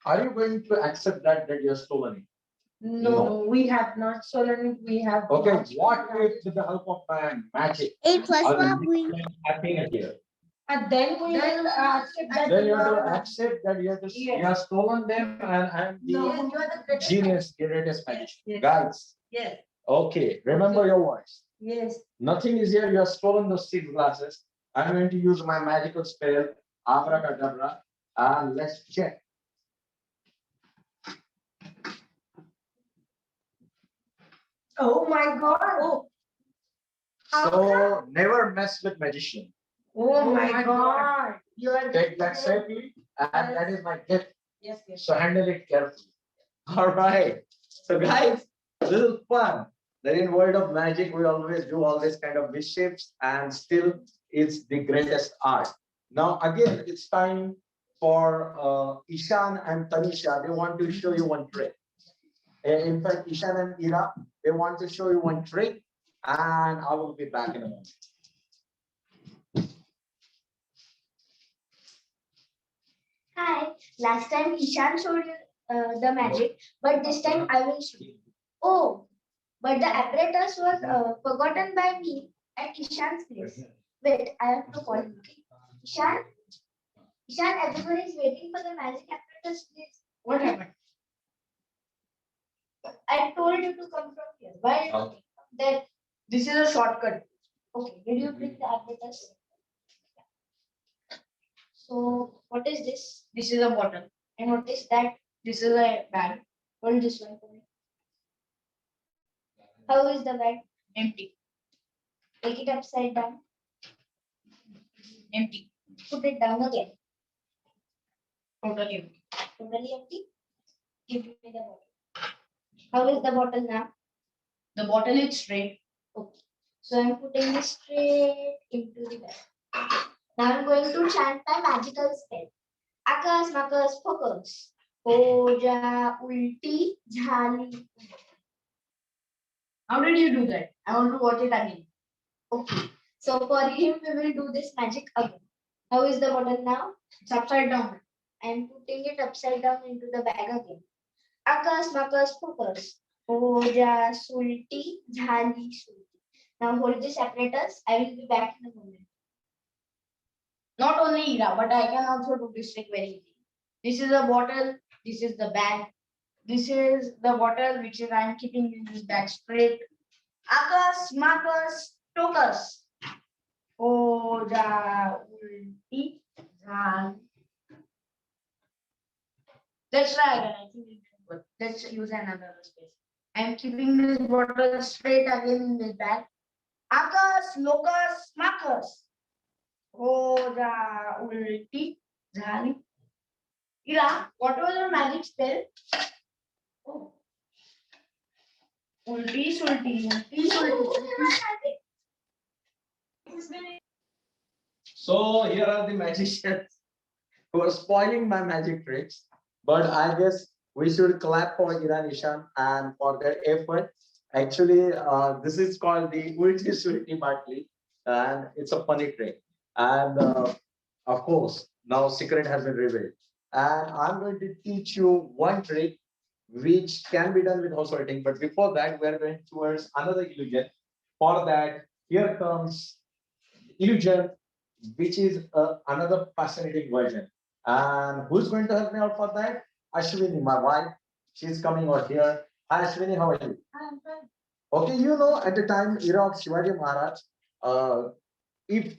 are you going to accept that you have stolen it? No, we have not stolen it. We have. Okay, not what stolen if with the help of my magic? 8 plus I will 1 win. make happiness here. And then we will accept that. Then you you have to are- accept that you have to Yes. you have stolen them, and I'm the No, you are the greatest. genius, greatest magician. Yes. Guys, Yes. okay, remember your words. Yes. Nothing is here. You have stolen those 6 glasses. I'm going to use my magical spell, Abracadabra, and let's check. Oh my God. Oh, So never mess with magician. oh my God. You are Take that safely, and that is my gift. Yes, yes. So handle it carefully. All right. So guys, this is fun. That in world of magic, we always do all this kind of mischiefs, and still it's the greatest art. Now again, it's time for Ishan and Tanisha. They want to show you one trick. In fact, Ishan and Ira, they want to show you one trick, and I will be back in a moment. Hi, last time Ishan showed you the magic, but this time I will show you. Oh, but the apparatus was forgotten by me at Ishan's place. Wait, I have to call him. Ishan? Ishan, everyone is waiting for the magic apparatus, please. What happened? I told you to come from here. Why? Okay. That, This is a shortcut. okay, did you bring the apparatus? So, what is this? This is a bottle. And what is that? This is a bag. Hold this one for me. How is the bag? Empty. Take it upside down. Empty. Put it down again. Totally empty. Totally empty. Give me the bottle. How is the bottle now? The bottle is straight. Okay. So I'm putting this straight into the bag. Now I'm going to chant my magical spell. Akas makas focus. Hoja ulti jhali. How did you do that? I want to watch it again. Okay. So for him we will do this magic again. How is the bottle now? It's upside down. I'm putting it upside down into the bag again. Akas makas focus. Hoja sulti jhali sulti. Now hold this apparatus. I will be back in a moment. Not only Ira, but I can also do this trick very easily. This is a bottle. This is the bag. This is the bottle which is I'm keeping in this bag straight. Akas, makas, tokas. Oja, ulti, zan. Let's try again. I think it didn't work. Let's use another space. I'm keeping this bottle straight again in this bag. Akas, locus, makas. Oja, ulti, zan. Ira, what was your magic spell? Oh. Ulti, sulti, ulti, sulti. So here are the magicians who are spoiling my magic tricks. But I guess we should clap for Iran Ishan and for their effort. Actually, this is called the Ulti Sulti Batli, and it's a funny trick. And of course, now secret has been revealed. And I'm going to teach you one trick which can be done with house sorting. But before that, we are going towards another illusion. For that, here comes illusion, which is another fascinating version. And who's going to help me out for that? Ashwini, my wife. She's coming out here. Hi, Ashwini, how are you? I'm fine. Okay, you know, at the time era of Shivaji Maharaj, if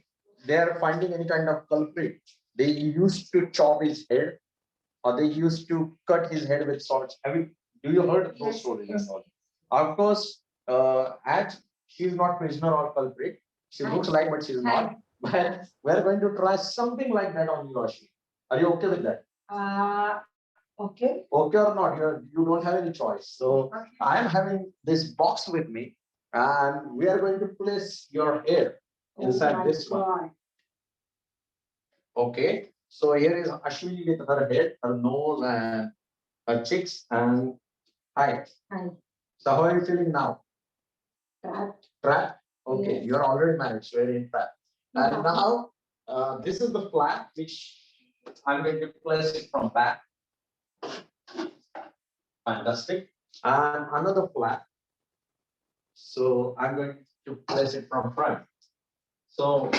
they are finding any kind of culprit, they used to chop his head or they used to cut his head with swords. Do you heard those Yes, stories? yes. And all? Of course, as she's not prisoner or culprit, she looks like, but she's not. But we're going to try something like that on you, Ashwini. Are you okay with that? Okay. Okay or not? You don't have any choice. So I am having this box with me, and we are going to place your hair inside this one. Okay. So here is Ashwini with her head, her nose, and her cheeks. And hi. Hi. So how are you feeling now? Trapped. Trapped? Okay. Yes. You're already married, so you're in trap. And now this is the flap which I'm going to place it from back. Fantastic. And another flap. So I'm going to place it from front. So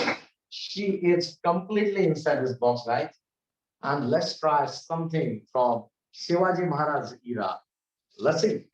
she is completely inside this box, right? And let's try something from Shivaji Maharaj era. Let's see.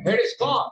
It is gone.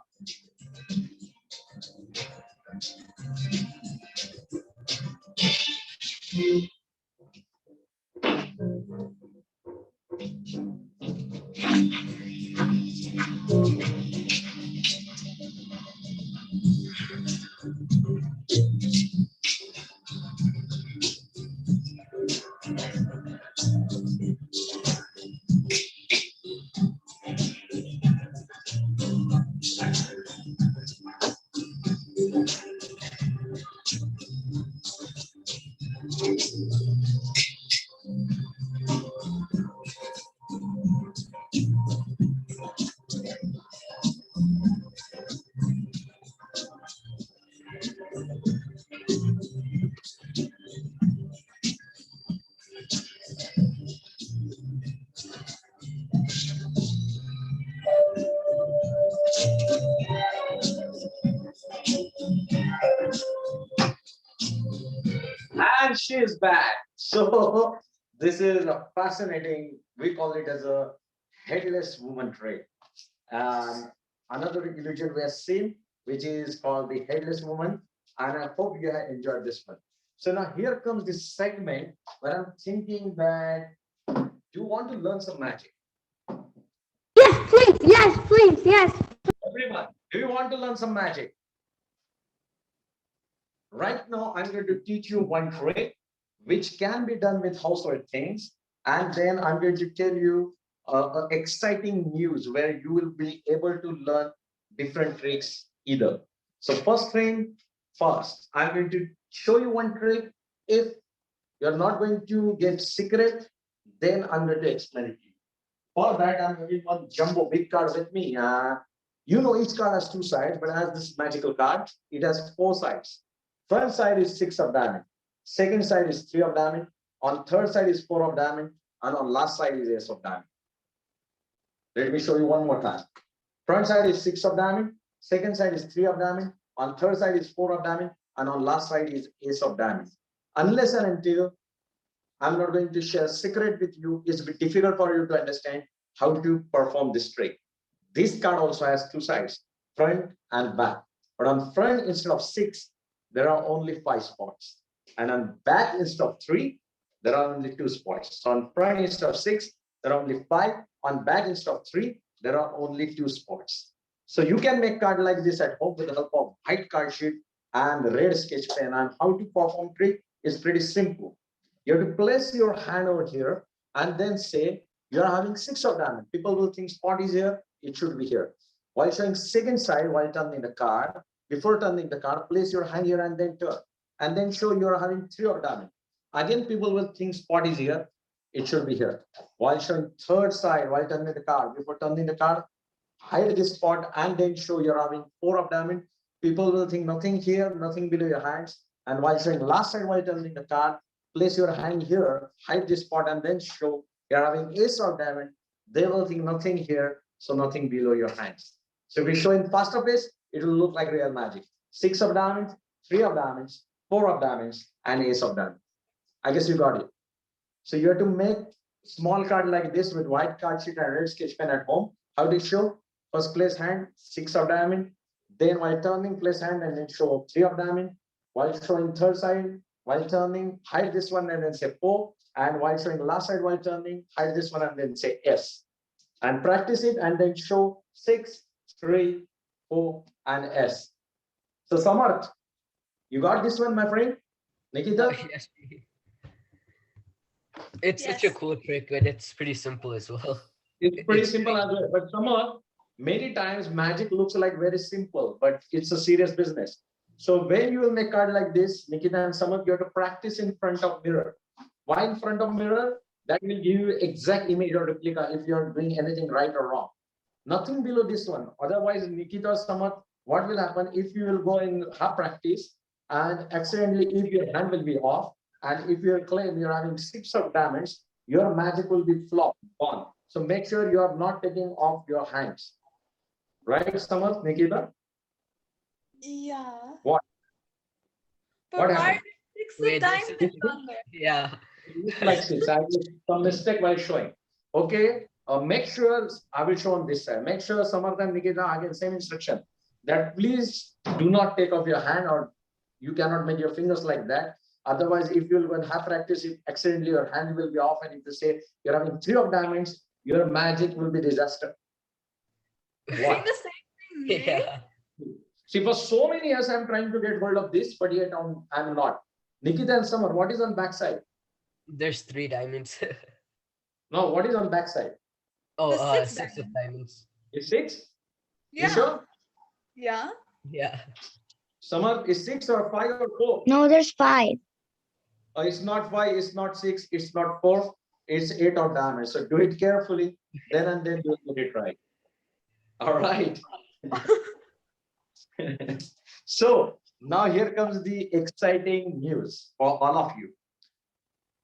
And she is back. So this is a fascinating, we call it as a headless woman trait. And another illusion we have seen, which is called the headless woman. And I hope you have enjoyed this one. So now here comes this segment where I'm thinking that you want to learn some magic. Yes, please. Yes, please. Yes. Everyone, do you want to learn some magic? Right now, I'm going to teach you one trick which can be done with household things. And then I'm going to tell you exciting news where you will be able to learn different tricks either. So first thing first, I'm going to show you one trick. If you're not going to get secret, then I'm going to explain it to you. For that, I'm having one jumbo big card with me. You know, each card has two sides, but as this magical card, it has four sides. Front side is 6 of diamond. Second side is 3 of diamond. On third side is 4 of diamond. And on last side is ace of diamond. Let me show you one more time. Front side is 6 of diamond. Second side is 3 of diamond. On third side is 4 of diamond. And on last side is ace of diamond. Unless and until I'm not going to share a secret with you, it's a bit difficult for you to understand how to perform this trick. This card also has two sides, front and back. But on front, instead of 6, there are only 5 spots. And on back, instead of 3, there are only 2 spots. So on front, instead of 6, there are only 5. On back, instead of 3, there are only 2 spots. So you can make card like this at home with the help of white card sheet and red sketch pen. And how to perform trick is pretty simple. You have to place your hand over here and then say, you're having 6 of diamond. People will think spot is here, it should be here. While showing second side, while turning the card, before turning the card, place your hand here and then turn. And then show you're having 3 of diamond. Again, people will think spot is here, it should be here. While showing third side, while turning the card, before turning the card, hide this spot and then show you're having 4 of diamond. People will think nothing here, nothing below your hands. And while showing last side, while turning the card, place your hand here, hide this spot, and then show you're having ace of diamond. They will think nothing here, so nothing below your hands. So if we show in first of ace, it will look like real magic. 6 of diamonds, 3 of diamonds, 4 of diamonds, and ace of diamonds. I guess you got it. So you have to make small card like this with white card sheet and red sketch pen at home. How do you show? First place hand, 6 of diamond. Then while turning, place hand and then show 3 of diamond. While showing third side, while turning, hide this one and then say 4. And while showing last side while turning, hide this one and then say S. And practice it and then show 6, 3, 4, and S. So Samarth, you got this one, my friend? Nikita? Yes. It's such a cool trick, but it's pretty simple as well. It's pretty simple as well. But Samarth, many times magic looks like very simple, but it's a serious business. So when you will make card like this, Nikita and Samarth, you have to practice in front of mirror. Why in front of mirror? That will give you exact image or replica if you're doing anything right or wrong. Nothing below this one. Otherwise, Nikita or Samarth, what will happen if you will go in half practice and accidentally if your hand will be off, and if you claim you're having 6 of diamonds, your magic will be flopped, gone. So make sure you are not taking off your hands. Right, Samarth, Nikita? Yeah. What? But What why happened? six Wait, of there's diamonds on there? yeah. It looks like 6. I did some mistake while showing. Okay, Make sure, I will show on this side. Make sure Samarth and Nikita again same instruction that please do not take off your hand, or you cannot make your fingers like that. Otherwise, if you'll go and have practice, if accidentally your hand will be off, and if you say you're having 3 of diamonds, your magic will be disaster. Saying the same thing, eh? Yeah. See, for so many years, I'm trying to get hold of this, but yet I'm not. Nikita and Samar, what is on backside? There's 3 diamonds. No, what is on backside? Oh, The 6 6 of diamond. diamonds. Is 6? Yeah. You sure? Yeah. Yeah. Samar, is 6 or 5 or 4? No, there's 5. It's not 5, it's not 6, it's not 4, it's 8 of diamonds. So do it carefully, then and then you'll get it right. All right. So now here comes the exciting news for all of you.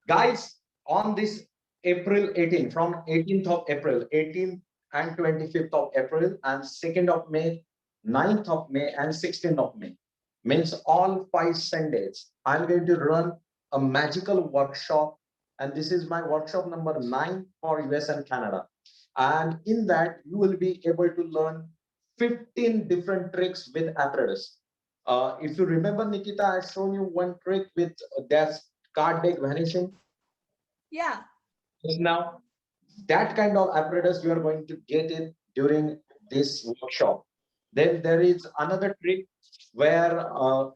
Guys, on this April 18, from 18th of April, 18th and 25th of April, and 2nd of May, 9th of May, and 16th of May, means all 5 Sundays, I'm going to run a magical workshop. And this is my workshop number 9 for US and Canada. And in that, you will be able to learn 15 different tricks with apparatus. If you remember, Nikita, I shown you one trick with that card deck vanishing. Yeah. Now, that kind of apparatus you are going to get it during this workshop. Then there is another trick where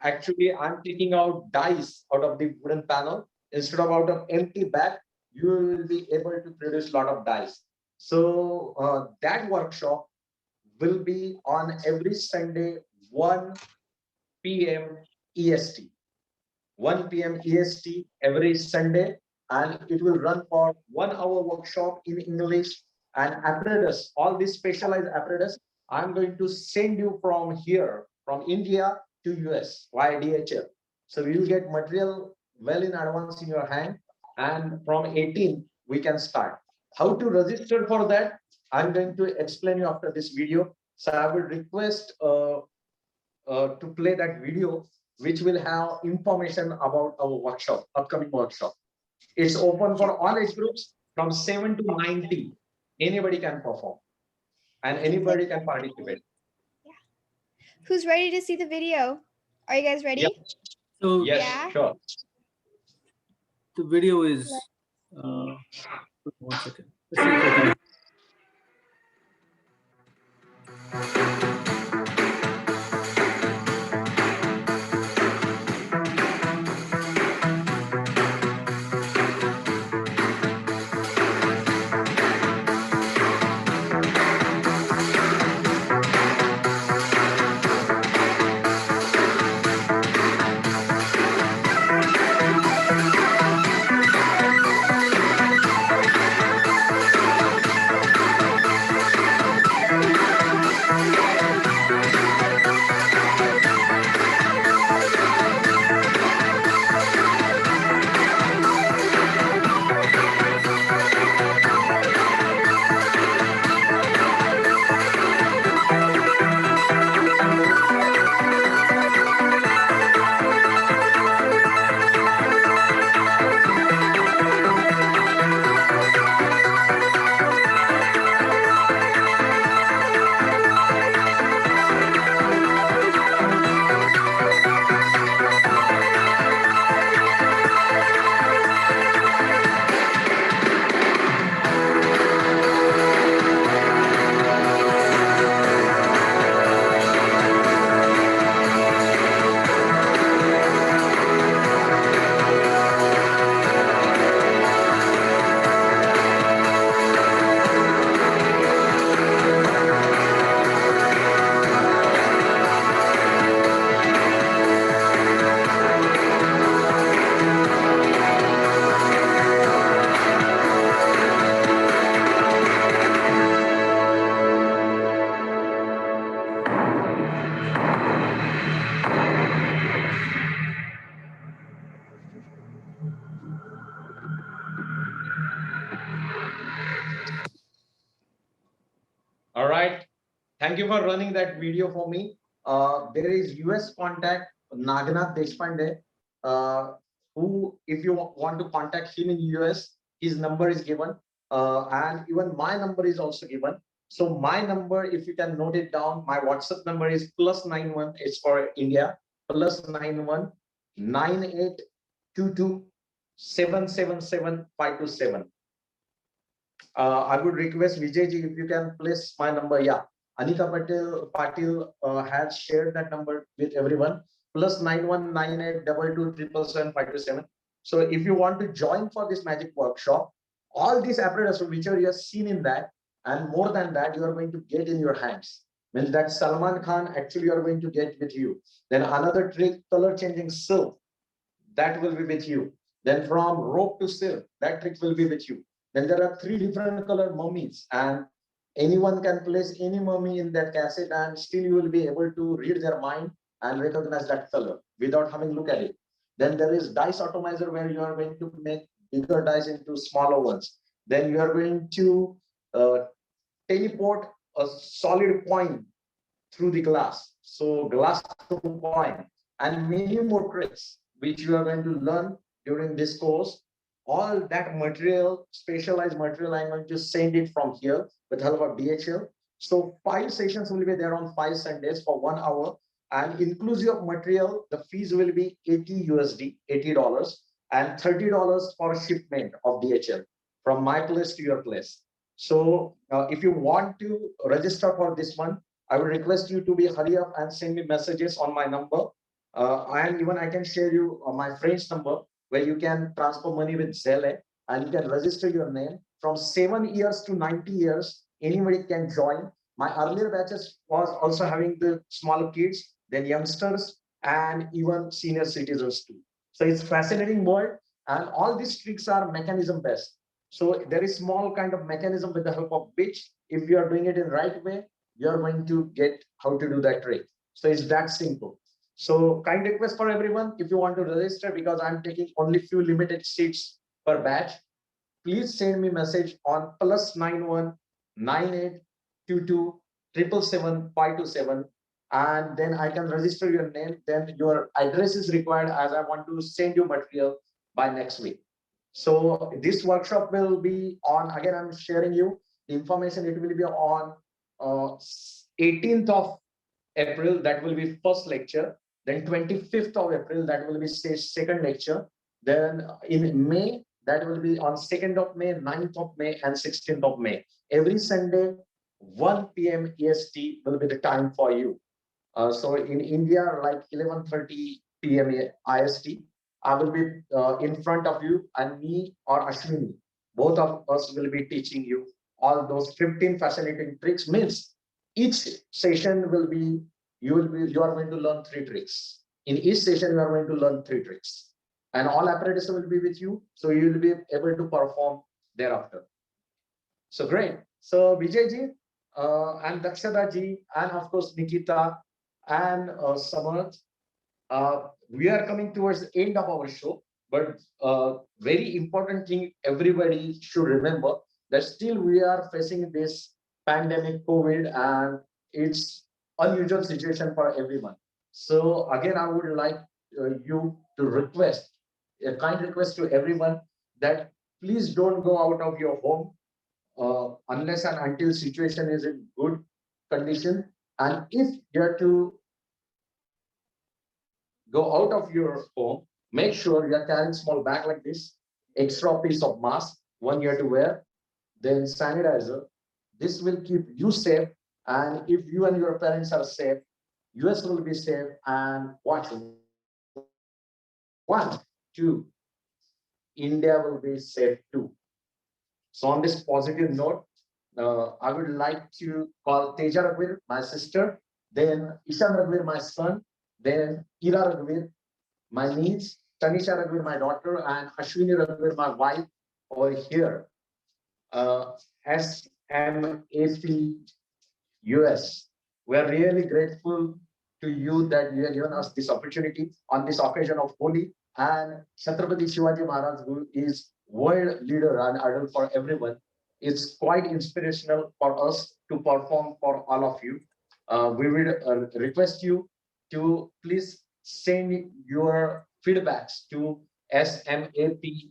actually I'm taking out dice out of the wooden panel. Instead of out of empty bag, you will be able to produce a lot of dice. So that workshop will be on every Sunday, 1 p.m. EST. 1 p.m. EST every Sunday, and it will run for 1 hour workshop in English and apparatus. All these specialized apparatus, I'm going to send you from here, from India to US via DHL. So you'll get material well in advance in your hand, and from 18 we can start. How to register for that? I'm going to explain you after this video. So I will request to play that video, which will have information about our workshop, upcoming workshop. It's open for all age groups from 7 to 90. Anybody can perform and anybody can participate. Who's ready to see the video? Are you guys ready? Yep. So Yes, Yeah. sure. the video is, uh, 1 second. Let's see if I can. All right. Thank you for running that video for me. There is US contact Naganath Deshpande, who, if you want to contact him in US, his number is given. and even my number is also given. So my number, if you can note it down, my WhatsApp number is +91. It's for India. +91 9822 777 I would request Vijayji if you can place my number. Yeah, Anika Patil has shared that number with everyone. +9198227757. So if you want to join for this magic workshop, all these apparatus which are you have seen in that, and more than that, you are going to get in your hands. Means that Salman Khan actually you are going to get with you. Then another trick, color changing silk, that will be with you. Then from rope to silk, that trick will be with you. Then there are 3 different color mummies, and anyone can place any mummy in that cassette, and still you will be able to read their mind and recognize that color without having look at it. Then there is dice atomizer where you are going to make bigger dice into smaller ones. Then you are going to uh, teleport a solid point through the glass. So glass to point, and many more tricks which you are going to learn during this course. All that material, specialized material, I'm going to send it from here with help of DHL. So 5 sessions will be there on 5 Sundays for 1 hour, and inclusive of material, the fees will be 80 USD, $80, and $30 for shipment of DHL from my place to your place. So if you want to register for this one, I would request you to be hurry up and send me messages on my number. And even I can share you my friend's number where you can transfer money with Zelle, and you can register your name. From 7 years to 90 years, anybody can join. My earlier batches was also having the smaller kids, then youngsters, and even senior citizens too. So it's fascinating world, and all these tricks are mechanism based. So there is small kind of mechanism with the help of which, if you are doing it in right way, you're going to get how to do that trick. So it's that simple. So kind request for everyone, if you want to register, because I'm taking only few limited seats per batch, please send me message on +91 9822 777 and then I can register your name. Then your address is required as I want to send you material by next week. So this workshop will be on, again, I'm sharing you the information. It will be on 18th of April, that will be first lecture. Then 25th of April, that will be second lecture. Then in May, that will be on 2nd of May, 9th of May, and 16th of May. Every Sunday, 1 p.m. EST will be the time for you. So in India, like 11:30 p.m. IST, I will be in front of you, and me or Ashwini, both of us will be teaching you all those 15 fascinating tricks. Means each session will be, you are going to learn 3 tricks. In each session, you are going to learn 3 tricks. And all apparatus will be with you, so you will be able to perform thereafter. So great. So Vijayji and Dakshata ji, and of course Nikita and Samarth, we are coming towards the end of our show, but very important thing everybody should remember, that still we are facing this pandemic COVID, and it's unusual situation for everyone. So again, I would like you to request, a kind request to everyone, that please don't go out of your home unless and until situation is in good condition. And if you have to go out of your home, make sure you are carrying small bag like this, extra piece of mask, one you have to wear, then sanitizer. This will keep you safe. And if you and your parents are safe, US will be safe. And watch, 1, 2, India will be safe too. So on this positive note, I would like to call Teja Raghuveer, my sister, then Ishan Raghuveer, my son, then Ira Raghuveer, my niece, Tanisha Raghuveer, my daughter, and Ashwini Raghuveer, my wife, over here. SMAP US. We are really grateful to you that you have given us this opportunity on this occasion of Holi, and Chhatrapati Shivaji Maharaj, who is world leader and idol for everyone. It's quite inspirational for us to perform for all of you. We will request you to please send your feedbacks to SMAP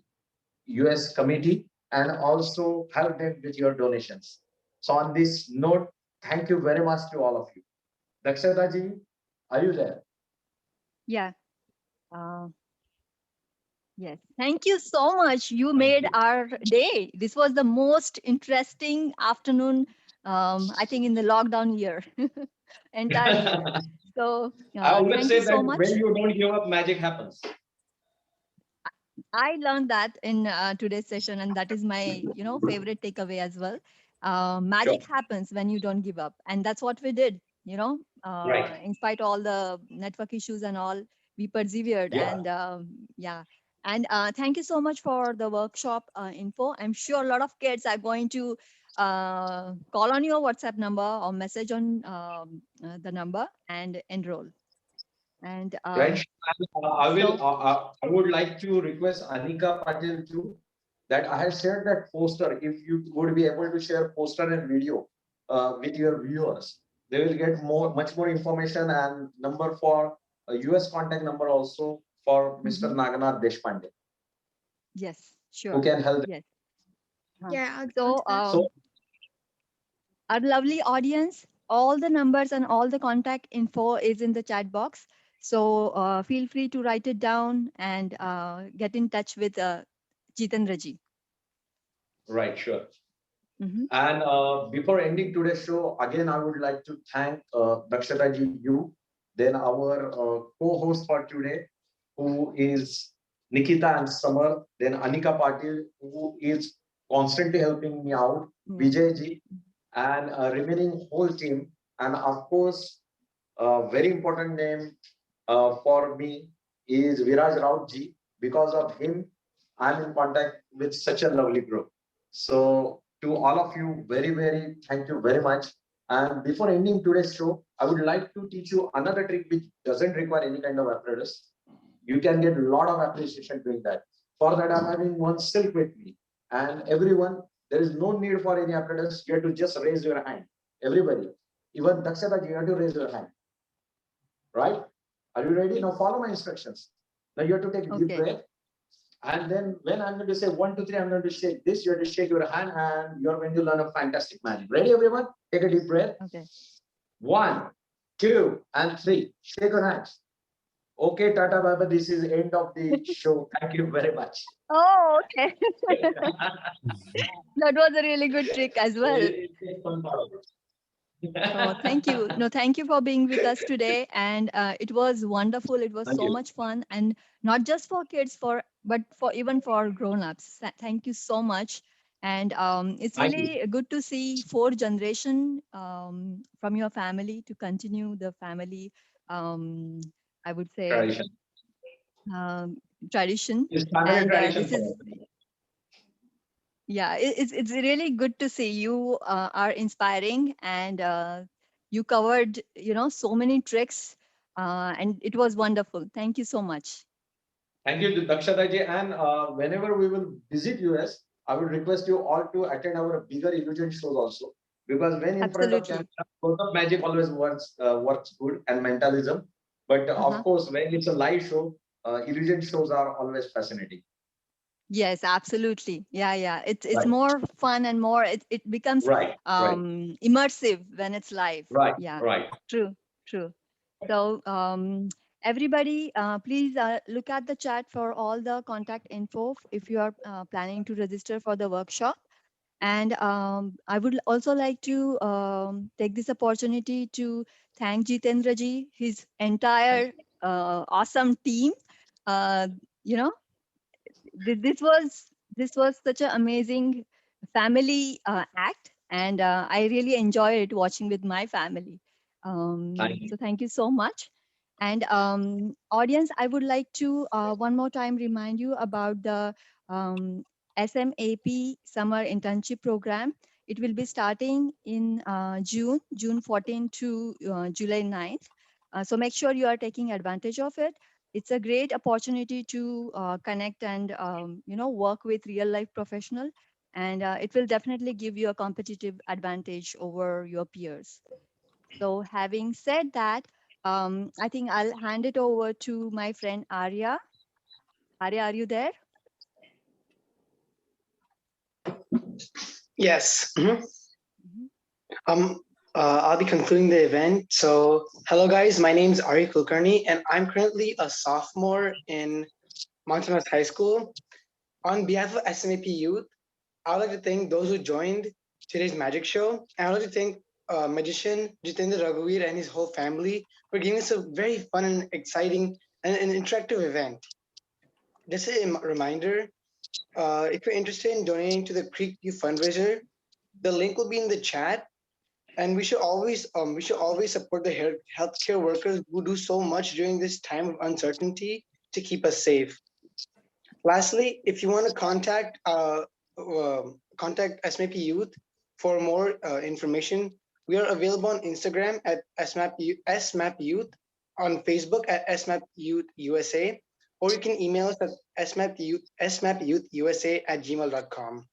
US committee, and also help them with your donations. So on this note, thank you very much to all of you. Dakshata ji, are you there? Yeah. Uh, yes. Thank you so much. You Thank made you. our day. This was the most interesting afternoon, I think, in the lockdown year, entire year. So I always thank you say so that when much. you don't give up, magic happens. I learned that in today's session, and that is my, favorite takeaway as well. Sure. Magic happens when you don't give up, and that's what we did. Right. In spite all the network issues and all, we persevered, Yeah. and yeah. And thank you so much for the workshop info. I'm sure a lot of kids are going to call on your WhatsApp number or message on the number and enroll. And Right. And, so, I would like to request Anika Patil too, that I have shared that poster. If you would be able to share poster and video with your viewers, they will get much more information and number for US contact number also for Mr. mhm, Naganath Deshpande, yes, who sure. can help. Yes. Yeah, I'll go So, into that. So our lovely audience, all the numbers and all the contact info is in the chat box. So, feel free to write it down and get in touch with Jitendra ji. right, sure. Mhm. And before ending today's show, again, I would like to thank Dakshata ji, you, then our co-host for today, who is Nikita and Samar, then Anika Patil, who is constantly helping me out, Yeah. Vijay ji, and remaining whole team, and of course, a very important name for me is Viraj Raut ji. Because of him, I'm in contact with such a lovely group. So to all of you, very, very thank you very much. And before ending today's show, I would like to teach you another trick which doesn't require any kind of apparatus. You can get a lot of appreciation doing that. For that, I'm having one silk with me. And everyone, there is no need for any apparatus. You have to just raise your hand. Everybody. Even Dakshata, you have to raise your hand. Right? Are you ready? Now follow my instructions. Now you have to take a deep Okay. breath. And then when I'm going to say 1, 2, 3, I'm going to shake this. You have to shake your hand and you're going to learn a fantastic magic. Ready, everyone? Take a deep breath. Okay. 1, 2, and 3. Shake your hands. Okay, Tata Baba, this is end of the show. Thank you very much. Oh, okay. That was a really good trick as well. It's fun part of So thank you. it. No, thank you for being with us today. And it was wonderful. It was Thank so you. much fun, and not just for kids, but for even for grown-ups. Thank you so much. And it's Thank you. really good to see four generation from your family to continue the family. Um, I would say Tradition. um, tradition. It's family And tradition this for is, us. yeah, it's really good to see you are inspiring, and you covered so many tricks, and it was wonderful. Thank you so much. Thank you, Dakshata ji. And whenever we will visit US, I would request you all to attend our bigger illusion shows also. Because when in front of Absolutely. camera, sort of magic always works good and mentalism. But of Uh-huh. course, when it's a live show, illusion shows are always fascinating. Yes, absolutely. Yeah, yeah. It's Right, more fun, and more it becomes right, right, immersive when it's live. right, Yeah, right. true, true. So everybody, please look at the chat for all the contact info if you are planning to register for the workshop. And I would also like to take this opportunity to thank Jitendra ji, his Thank entire you. awesome team. Uh, you know, this was such an amazing family act, and I really enjoy it watching with my family. Thank you. So thank you so much. And audience, I would like to one more time remind you about the um, SMAP summer internship program. It will be starting in June 14 to July 9th. So make sure you are taking advantage of it. It's a great opportunity to connect and work with real life professional, and it will definitely give you a competitive advantage over your peers. So having said that, I think I'll hand it over to my friend Arya. Arya, are you there? Yes. Mhm. I'll be concluding the event. So, hello guys, my name is Ari Kulkarni, and I'm currently a sophomore in Mountain High School. On behalf of SMAP Youth, I would like to thank those who joined today's magic show. And I would like to thank magician Jitendra Raghuveer and his whole family for giving us a very fun and exciting and an interactive event. Just a reminder, if you're interested in donating to the Creek View fundraiser, the link will be in the chat. And we should always support the healthcare workers who do so much during this time of uncertainty to keep us safe. Lastly, if you want to contact SMAP Youth for more information, we are available on Instagram at SMAP Youth, on Facebook at SMAP Youth USA, or you can email us at smapyouth@gmail.com.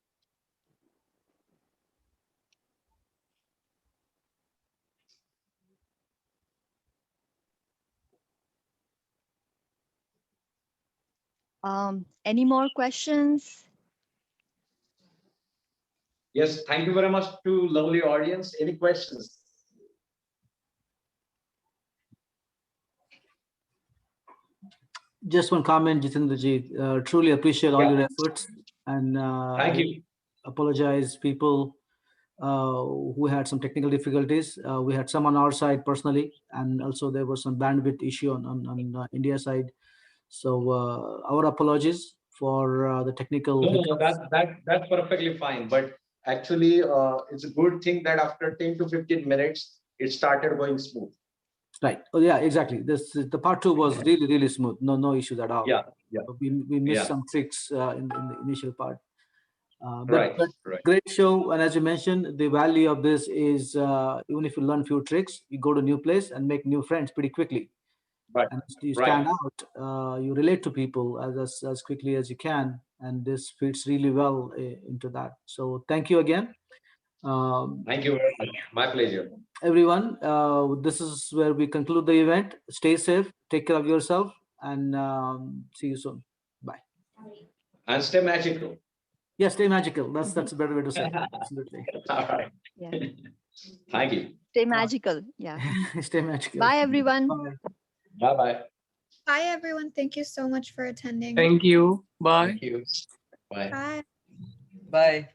Any more questions? Yes, thank you very much to lovely audience. Any questions? Just one comment, Jitendraji. Truly appreciate all Yeah. your efforts, and Thank you. apologize people who had some technical difficulties. We had some on our side personally, and also there was some bandwidth issue on India side. So our apologies for the technical No, hiccups. that's perfectly fine. But actually, it's a good thing that after 10 to 15 minutes, it started going smooth. Right. Oh yeah, exactly. The part two was really smooth. No issues at all. Yeah, yeah, We missed yeah. some tricks in the initial part. Right, But right. great show. And as you mentioned, the value of this is even if you learn few tricks, you go to a new place and make new friends pretty quickly. Right, And you right. stand out, you relate to people as quickly as you can. And this fits really well into that. So thank you again. Thank you very much. My pleasure. Everyone, this is where we conclude the event. Stay safe, take care of yourself, and see you soon. Bye. And stay magical. Yeah, stay magical. That's a better way to say it. Absolutely. All right. Yeah. Thank you. Stay magical. Yeah. Stay magical. Bye, everyone. Bye. Bye-bye. Bye, everyone. Thank you so much for attending. Thank you. Bye. Thank you. Bye. Bye. Bye.